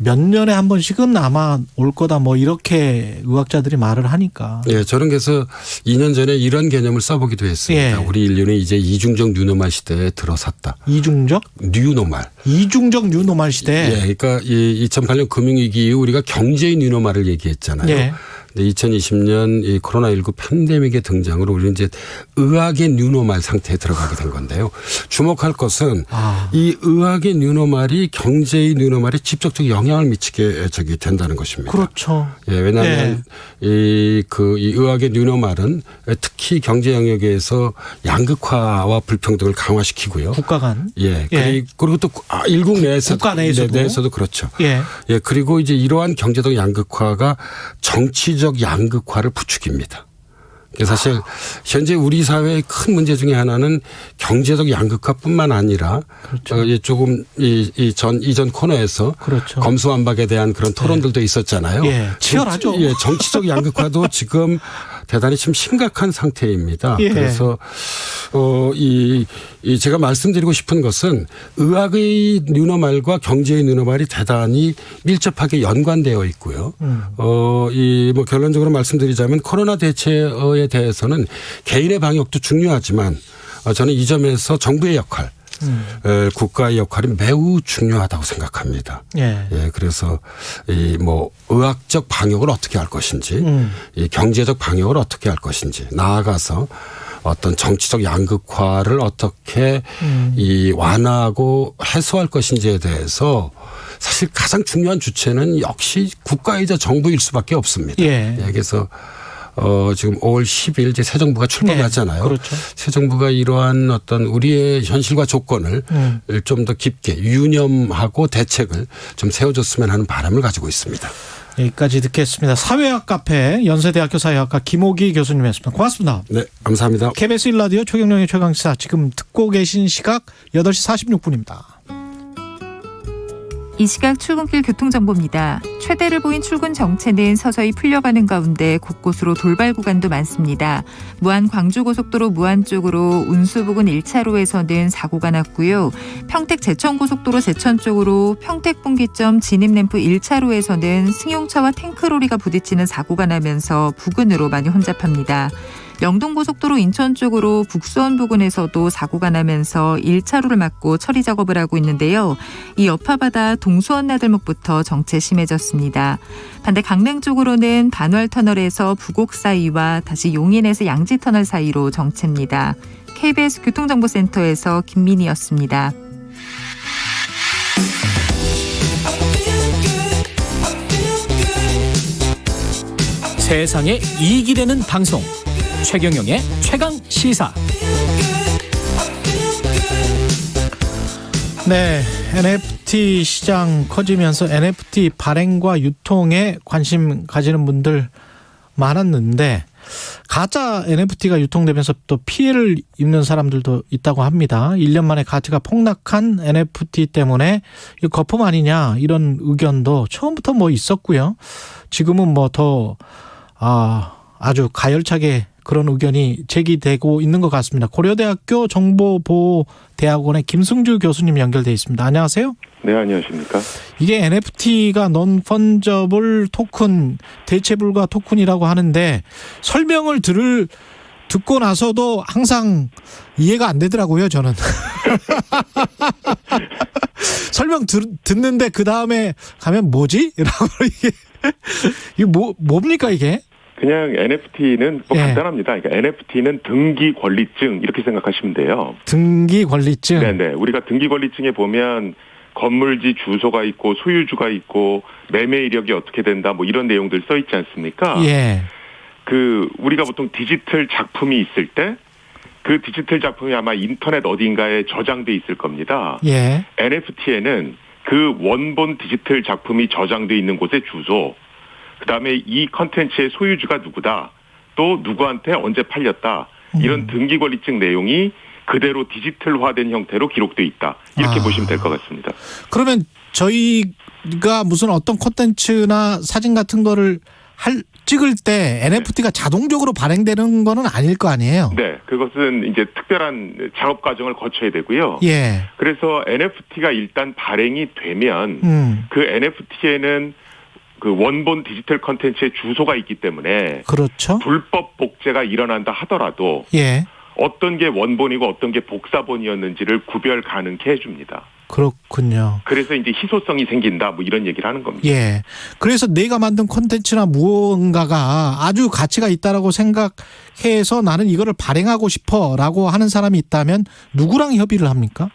몇 년에 한 번씩은 아마 올 거다 이렇게 의학자들이 말을 하니까. 예, 저는 그래서 2년 전에 이런 개념을 써보기도 했습니다. 예. 우리 인류는 이제 이중적 뉴노멀 시대에 들어섰다. 이중적? 뉴노멀. 이중적 뉴노멀 시대. 예, 그러니까 2008년 금융위기 이후 우리가 경제의 뉴노멀을 얘기했잖아요. 예. 근데 2020년 이 코로나19 팬데믹의 등장으로 우리는 이제 의학의 뉴노멀 상태에 들어가게 된 건데요. 주목할 것은 이 의학의 뉴노멀이 경제의 뉴노멀에 직접적 영향을 미치게 된다는 것입니다. 그렇죠. 예, 왜냐하면 이 의학의 뉴노멀은 특히 경제 영역에서 양극화와 불평등을 강화시키고요. 국가 간. 예. 그리고 또 일국 내에서도. 국가 내에서도 그렇죠. 예. 예. 그리고 이제 이러한 경제적 양극화가 정치적 양극화를 부추깁니다. 사실 현재 우리 사회의 큰 문제 중에 하나는 경제적 양극화뿐만 아니라 그렇죠. 조금 이전 코너에서 그렇죠. 검수완박에 대한 그런 토론들도 있었잖아요. 예. 치열하죠. 정치적 양극화도 지금 대단히 좀 심각한 상태입니다. 예. 그래서 제가 말씀드리고 싶은 것은 의학의 뉴노멀과 경제의 뉴노멀이 대단히 밀접하게 연관되어 있고요. 뭐 결론적으로 말씀드리자면 코로나 대처에 대해서는 개인의 방역도 중요하지만 저는 이 점에서 정부의 역할, 국가의 역할이 매우 중요하다고 생각합니다. 예. 그래서 뭐 의학적 방역을 어떻게 할 것인지, 이 경제적 방역을 어떻게 할 것인지, 나아가서 어떤 정치적 양극화를 어떻게 완화하고 해소할 것인지에 대해서 사실 가장 중요한 주체는 역시 국가이자 정부일 수밖에 없습니다. 그래서 지금 5월 10일 이제 새 정부가 출범하잖아요. 그렇죠. 새 정부가 이러한 어떤 우리의 현실과 조건을 좀 더 깊게 유념하고 대책을 좀 세워줬으면 하는 바람을 가지고 있습니다. 여기까지 듣겠습니다. 사회학 카페 연세대학교 사회학과 김호기 교수님이었습니다. 고맙습니다. 네, 감사합니다. KBS 1라디오 최경영의 최강시사 지금 듣고 계신 시각 8시 46분입니다. 이 시각 출근길 교통정보입니다. 최대를 보인 출근 정체는 서서히 풀려가는 가운데 곳곳으로 돌발 구간도 많습니다. 무안 광주고속도로 무안 쪽으로 운수 부근 1차로에서는 사고가 났고요. 평택 제천고속도로 제천 쪽으로 평택 분기점 진입램프 1차로에서는 승용차와 탱크로리가 부딪히는 사고가 나면서 부근으로 많이 혼잡합니다. 영동고속도로 인천 쪽으로 북수원 부근에서도 사고가 나면서 1차로를 막고 처리 작업을 하고 있는데요. 이 여파바다 동수원 나들목부터 정체 심해졌습니다. 반대 강릉 쪽으로는 반월터널에서 부곡 사이와 다시 용인에서 양지터널 사이로 정체입니다. KBS 교통정보센터에서 김민희였습니다. 세상에 이익이 되는 방송 최경영의 최강시사. 네, NFT 시장 커지면서 NFT 발행과 유통에 관심 가지는 분들 많았는데 가짜 NFT가 유통되면서 또 피해를 입는 사람들도 있다고 합니다. 1년 만에 가치가 폭락한 NFT 때문에 이거 거품 아니냐 이런 의견도 처음부터 뭐 있었고요. 지금은 뭐 더 아주 가열차게 그런 의견이 제기되고 있는 것 같습니다. 고려대학교 정보보호대학원의 김승주 교수님 연결돼 있습니다. 안녕하세요. 네, 안녕하십니까. 이게 NFT가 non-fungible 토큰, 대체불가 토큰이라고 하는데 설명을 듣고 나서도 항상 이해가 안 되더라고요, 저는. 설명 듣는데 그 다음에 가면 뭐지? 라고 이게 뭡니까 이게? 그냥 NFT는 뭐 간단합니다. 그러니까 NFT는 등기 권리증 이렇게 생각하시면 돼요. 등기 권리증. 네네. 우리가 등기 권리증에 보면 건물지 주소가 있고 소유주가 있고 매매 이력이 어떻게 된다 뭐 이런 내용들 써 있지 않습니까? 예. 우리가 보통 디지털 작품이 있을 때 그 디지털 작품이 아마 인터넷 어딘가에 저장돼 있을 겁니다. 예. NFT에는 그 원본 디지털 작품이 저장돼 있는 곳의 주소, 그다음에 이 컨텐츠의 소유주가 누구다, 또 누구한테 언제 팔렸다, 이런 등기 권리증 내용이 그대로 디지털화된 형태로 기록돼 있다. 이렇게 보시면 될 것 같습니다. 그러면 저희가 무슨 어떤 콘텐츠나 사진 같은 거를 찍을 때 NFT가 자동적으로 발행되는 거는 아닐 거 아니에요? 네. 그것은 이제 특별한 작업 과정을 거쳐야 되고요. 예. 그래서 NFT가 일단 발행이 되면 그 NFT에는 그 원본 디지털 컨텐츠의 주소가 있기 때문에 그렇죠. 불법 복제가 일어난다 하더라도 예. 어떤 게 원본이고 어떤 게 복사본이었는지를 구별 가능케 해줍니다. 그렇군요. 그래서 이제 희소성이 생긴다 뭐 이런 얘기를 하는 겁니다. 예. 그래서 내가 만든 콘텐츠나 무언가가 아주 가치가 있다라고 생각해서 나는 이거를 발행하고 싶어라고 하는 사람이 있다면 누구랑 협의를 합니까?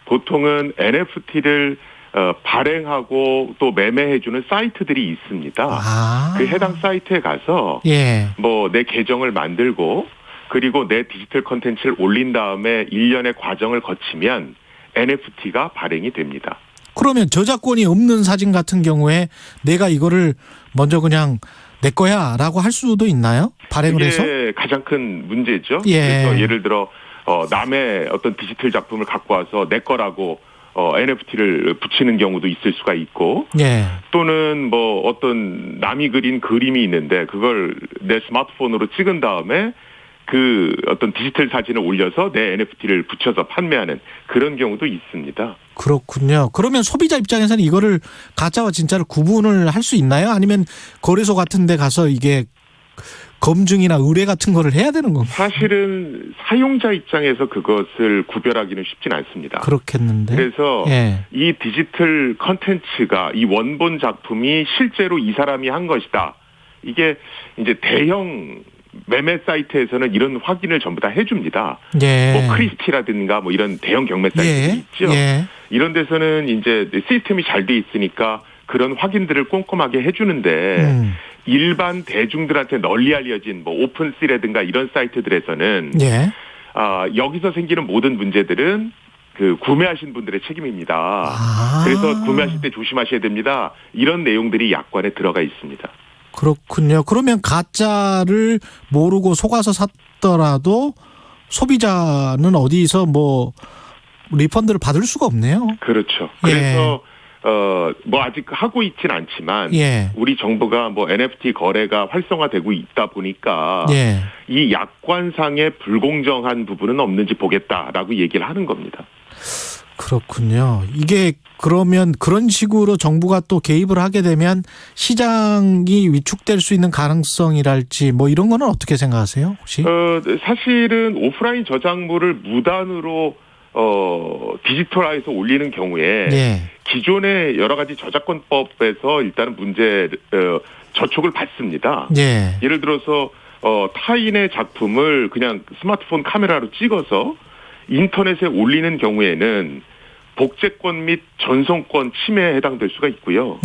보통은 NFT를 발행하고 또 매매해주는 사이트들이 있습니다. 그 해당 사이트에 가서 뭐 내 계정을 만들고 그리고 내 디지털 콘텐츠를 올린 다음에 1년의 과정을 거치면 NFT가 발행이 됩니다. 그러면 저작권이 없는 사진 같은 경우에 내가 이거를 먼저 그냥 내 거야라고 할 수도 있나요? 발행을 해서? 그게 가장 큰 문제죠. 그래서 예를 들어 남의 어떤 디지털 작품을 갖고 와서 내 거라고 NFT를 붙이는 경우도 있을 수가 있고 또는 뭐 어떤 남이 그린 그림이 있는데 그걸 내 스마트폰으로 찍은 다음에 그 어떤 디지털 사진을 올려서 내 NFT를 붙여서 판매하는 그런 경우도 있습니다. 그렇군요. 그러면 소비자 입장에서는 이거를 가짜와 진짜를 구분을 할 수 있나요? 아니면 거래소 같은 데 가서 이게 검증이나 의뢰 같은 거를 해야 되는 건가요? 사실은 사용자 입장에서 그것을 구별하기는 쉽진 않습니다. 그렇겠는데. 그래서 이 디지털 컨텐츠가 이 원본 작품이 실제로 이 사람이 한 것이다. 이게 이제 대형 매매 사이트에서는 이런 확인을 전부 다 해줍니다. 뭐 크리스티라든가 뭐 이런 대형 경매 사이트들이 있죠. 이런 데서는 이제 시스템이 잘 돼 있으니까 그런 확인들을 꼼꼼하게 해주는데 일반 대중들한테 널리 알려진 뭐 오픈씨라든가 이런 사이트들에서는 여기서 생기는 모든 문제들은 그 구매하신 분들의 책임입니다. 그래서 구매하실 때 조심하셔야 됩니다. 이런 내용들이 약관에 들어가 있습니다. 그렇군요. 그러면 가짜를 모르고 속아서 샀더라도 소비자는 어디서 뭐 리펀드를 받을 수가 없네요. 그렇죠. 그래서 뭐 아직 하고 있진 않지만 우리 정부가 뭐 NFT 거래가 활성화되고 있다 보니까 이 약관상의 불공정한 부분은 없는지 보겠다라고 얘기를 하는 겁니다. 그렇군요. 이게 그러면 그런 식으로 정부가 또 개입을 하게 되면 시장이 위축될 수 있는 가능성이랄지 뭐 이런 거는 어떻게 생각하세요? 혹시? 사실은 오프라인 저작물을 무단으로 디지털화해서 올리는 경우에 기존의 여러 가지 저작권법에서 일단은 저촉을 받습니다. 예를 들어서 타인의 작품을 그냥 스마트폰 카메라로 찍어서 인터넷에 올리는 경우에는 복제권 및 전송권 침해에 해당될 수가 있고요.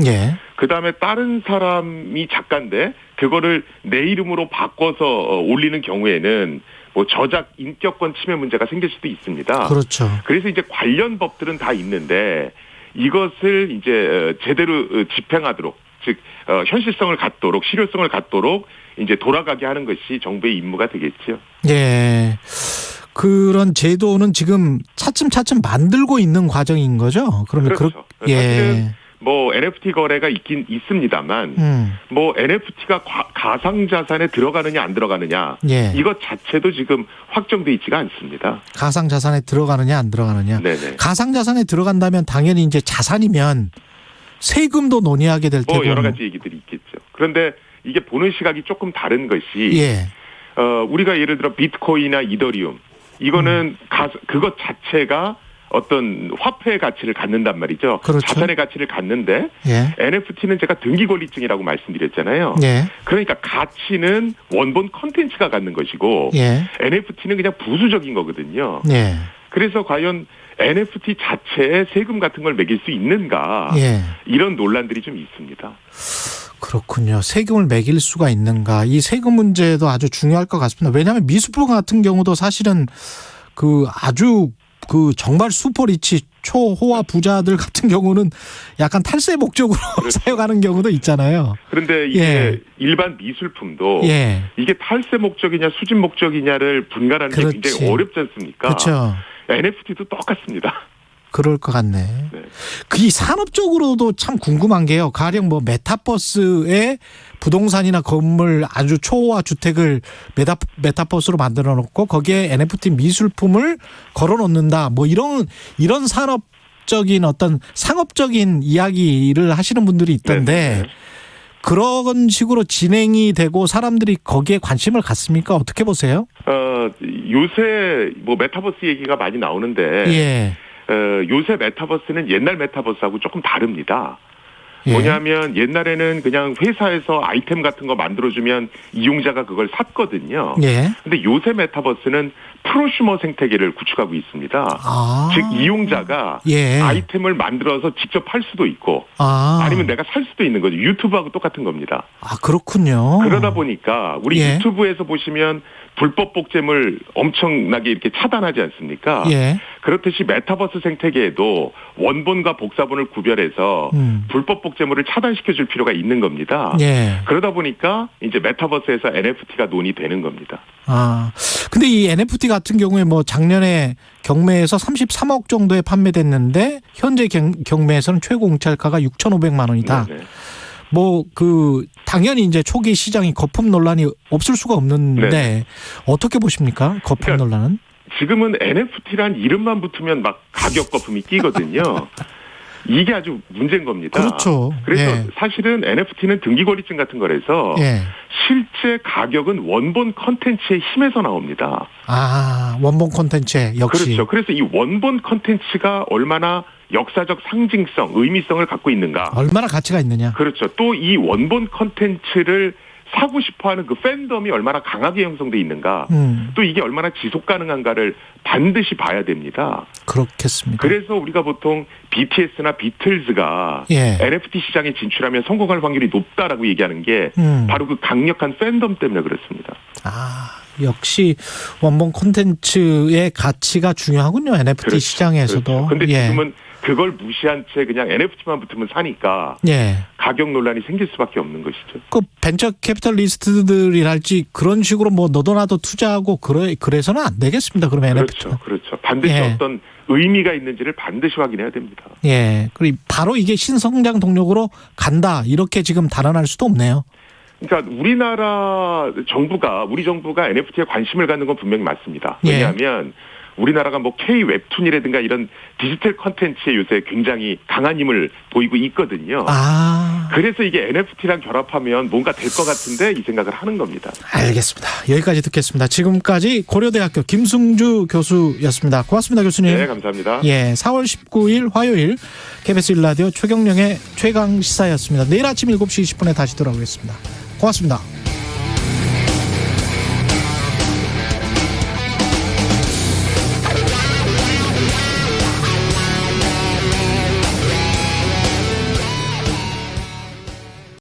그다음에 다른 사람이 작가인데 그거를 내 이름으로 바꿔서 올리는 경우에는 뭐 저작 인격권 침해 문제가 생길 수도 있습니다. 그렇죠. 그래서 이제 관련 법들은 다 있는데 이것을 이제 제대로 집행하도록 즉 현실성을 갖도록 실효성을 갖도록 이제 돌아가게 하는 것이 정부의 임무가 되겠죠. 그런 제도는 지금 차츰 만들고 있는 과정인 거죠? 그러면 그렇죠. 사실은 뭐 NFT 거래가 있긴 있습니다만 뭐 NFT가 가상자산에 들어가느냐 안 들어가느냐 이것 자체도 지금 확정돼 있지가 않습니다. 가상자산에 들어가느냐 안 들어가느냐. 가상자산에 들어간다면 당연히 이제 자산이면 세금도 논의하게 될 테고. 뭐 여러 가지 얘기들이 있겠죠. 그런데 이게 보는 시각이 조금 다른 것이 우리가 예를 들어 비트코인이나 이더리움 이거는 그것 자체가 어떤 화폐의 가치를 갖는단 말이죠. 자산의 가치를 갖는데 NFT는 제가 등기권리증이라고 말씀드렸잖아요. 그러니까 가치는 원본 컨텐츠가 갖는 것이고 NFT는 그냥 부수적인 거거든요. 그래서 과연 NFT 자체에 세금 같은 걸 매길 수 있는가 이런 논란들이 좀 있습니다. 그렇군요. 세금을 매길 수가 있는가. 이 세금 문제도 아주 중요할 것 같습니다. 왜냐하면 미술품 같은 경우도 사실은 아주 정말 슈퍼리치 초호화 부자들 같은 경우는 약간 탈세 목적으로 사용하는 경우도 있잖아요. 그런데 이게 일반 미술품도 이게 탈세 목적이냐 수집 목적이냐를 분간하는 게 굉장히 어렵지 않습니까? 그렇죠. NFT도 똑같습니다. 그럴 것 같네. 이 산업적으로도 참 궁금한 게요. 가령 뭐 메타버스에 부동산이나 건물 아주 초호화 주택을 메타버스로 만들어 놓고 거기에 NFT 미술품을 걸어 놓는다. 뭐 이런 산업적인 어떤 상업적인 이야기를 하시는 분들이 있던데 그런 식으로 진행이 되고 사람들이 거기에 관심을 갖습니까? 어떻게 보세요? 요새 뭐 메타버스 얘기가 많이 나오는데 예. 요새 메타버스는 옛날 메타버스하고 조금 다릅니다. 뭐냐면 옛날에는 그냥 회사에서 아이템 같은 거 만들어주면 이용자가 그걸 샀거든요. 예. 근데 요새 메타버스는 프로슈머 생태계를 구축하고 있습니다. 즉 이용자가 예. 아이템을 만들어서 직접 팔 수도 있고 아니면 내가 살 수도 있는 거죠. 유튜브하고 똑같은 겁니다. 그렇군요. 그러다 보니까 우리 예. 유튜브에서 보시면 불법 복제물 엄청나게 이렇게 차단하지 않습니까? 예. 그렇듯이 메타버스 생태계에도 원본과 복사본을 구별해서 불법 복제물을 차단시켜 줄 필요가 있는 겁니다. 예. 그러다 보니까 이제 메타버스에서 NFT가 논의되는 겁니다. 근데 이 NFT 같은 경우에 뭐 작년에 경매에서 33억 정도에 판매됐는데 현재 경매에서는 최고 공찰가가 6,500만 원이다. 네네. 당연히 이제 초기 시장이 거품 논란이 없을 수가 없는데 네네. 어떻게 보십니까? 거품 논란은? 지금은 NFT란 이름만 붙으면 막 가격 거품이 끼거든요. 이게 아주 문제인 겁니다. 그렇죠. 그래서 예. 사실은 NFT는 등기권리증 같은 거라서 예. 실제 가격은 원본 컨텐츠의 힘에서 나옵니다. 원본 콘텐츠 역시. 그렇죠. 그래서 이 원본 컨텐츠가 얼마나 역사적 상징성, 의미성을 갖고 있는가. 얼마나 가치가 있느냐. 그렇죠. 또 이 원본 컨텐츠를 사고 싶어하는 그 팬덤이 얼마나 강하게 형성돼 있는가. 또 이게 얼마나 지속 가능한가를 반드시 봐야 됩니다. 그렇겠습니다. 그래서 우리가 보통 BTS나 비틀즈가 예. NFT 시장에 진출하면 성공할 확률이 높다라고 얘기하는 게 바로 그 강력한 팬덤 때문에 그렇습니다. 역시 원본 콘텐츠의 가치가 중요하군요. NFT 그렇죠. 시장에서도. 그런데 예. 지금은 그걸 무시한 채 그냥 NFT만 붙으면 사니까 예. 가격 논란이 생길 수밖에 없는 것이죠. 그 벤처 캐피탈리스트들이랄지 그런 식으로 뭐 너도나도 투자하고 그래서는 안 되겠습니다. 그러면 NFT. 그렇죠. 반드시 예. 어떤 의미가 있는지를 반드시 확인해야 됩니다. 예. 그리고 바로 이게 신성장 동력으로 간다. 이렇게 지금 단언할 수도 없네요. 그러니까 우리 정부가 NFT에 관심을 갖는 건 분명히 맞습니다. 왜냐하면 우리나라가 뭐 K 웹툰이라든가 이런 디지털 컨텐츠에 요새 굉장히 강한 힘을 보이고 있거든요. 그래서 이게 NFT랑 결합하면 뭔가 될 것 같은데 이 생각을 하는 겁니다. 알겠습니다. 여기까지 듣겠습니다. 지금까지 고려대학교 김승주 교수였습니다. 고맙습니다, 교수님. 네, 감사합니다. 4월 19일 화요일 KBS 1라디오 최경령의 최강시사였습니다. 내일 아침 7시 20분에 다시 돌아오겠습니다. 고맙습니다.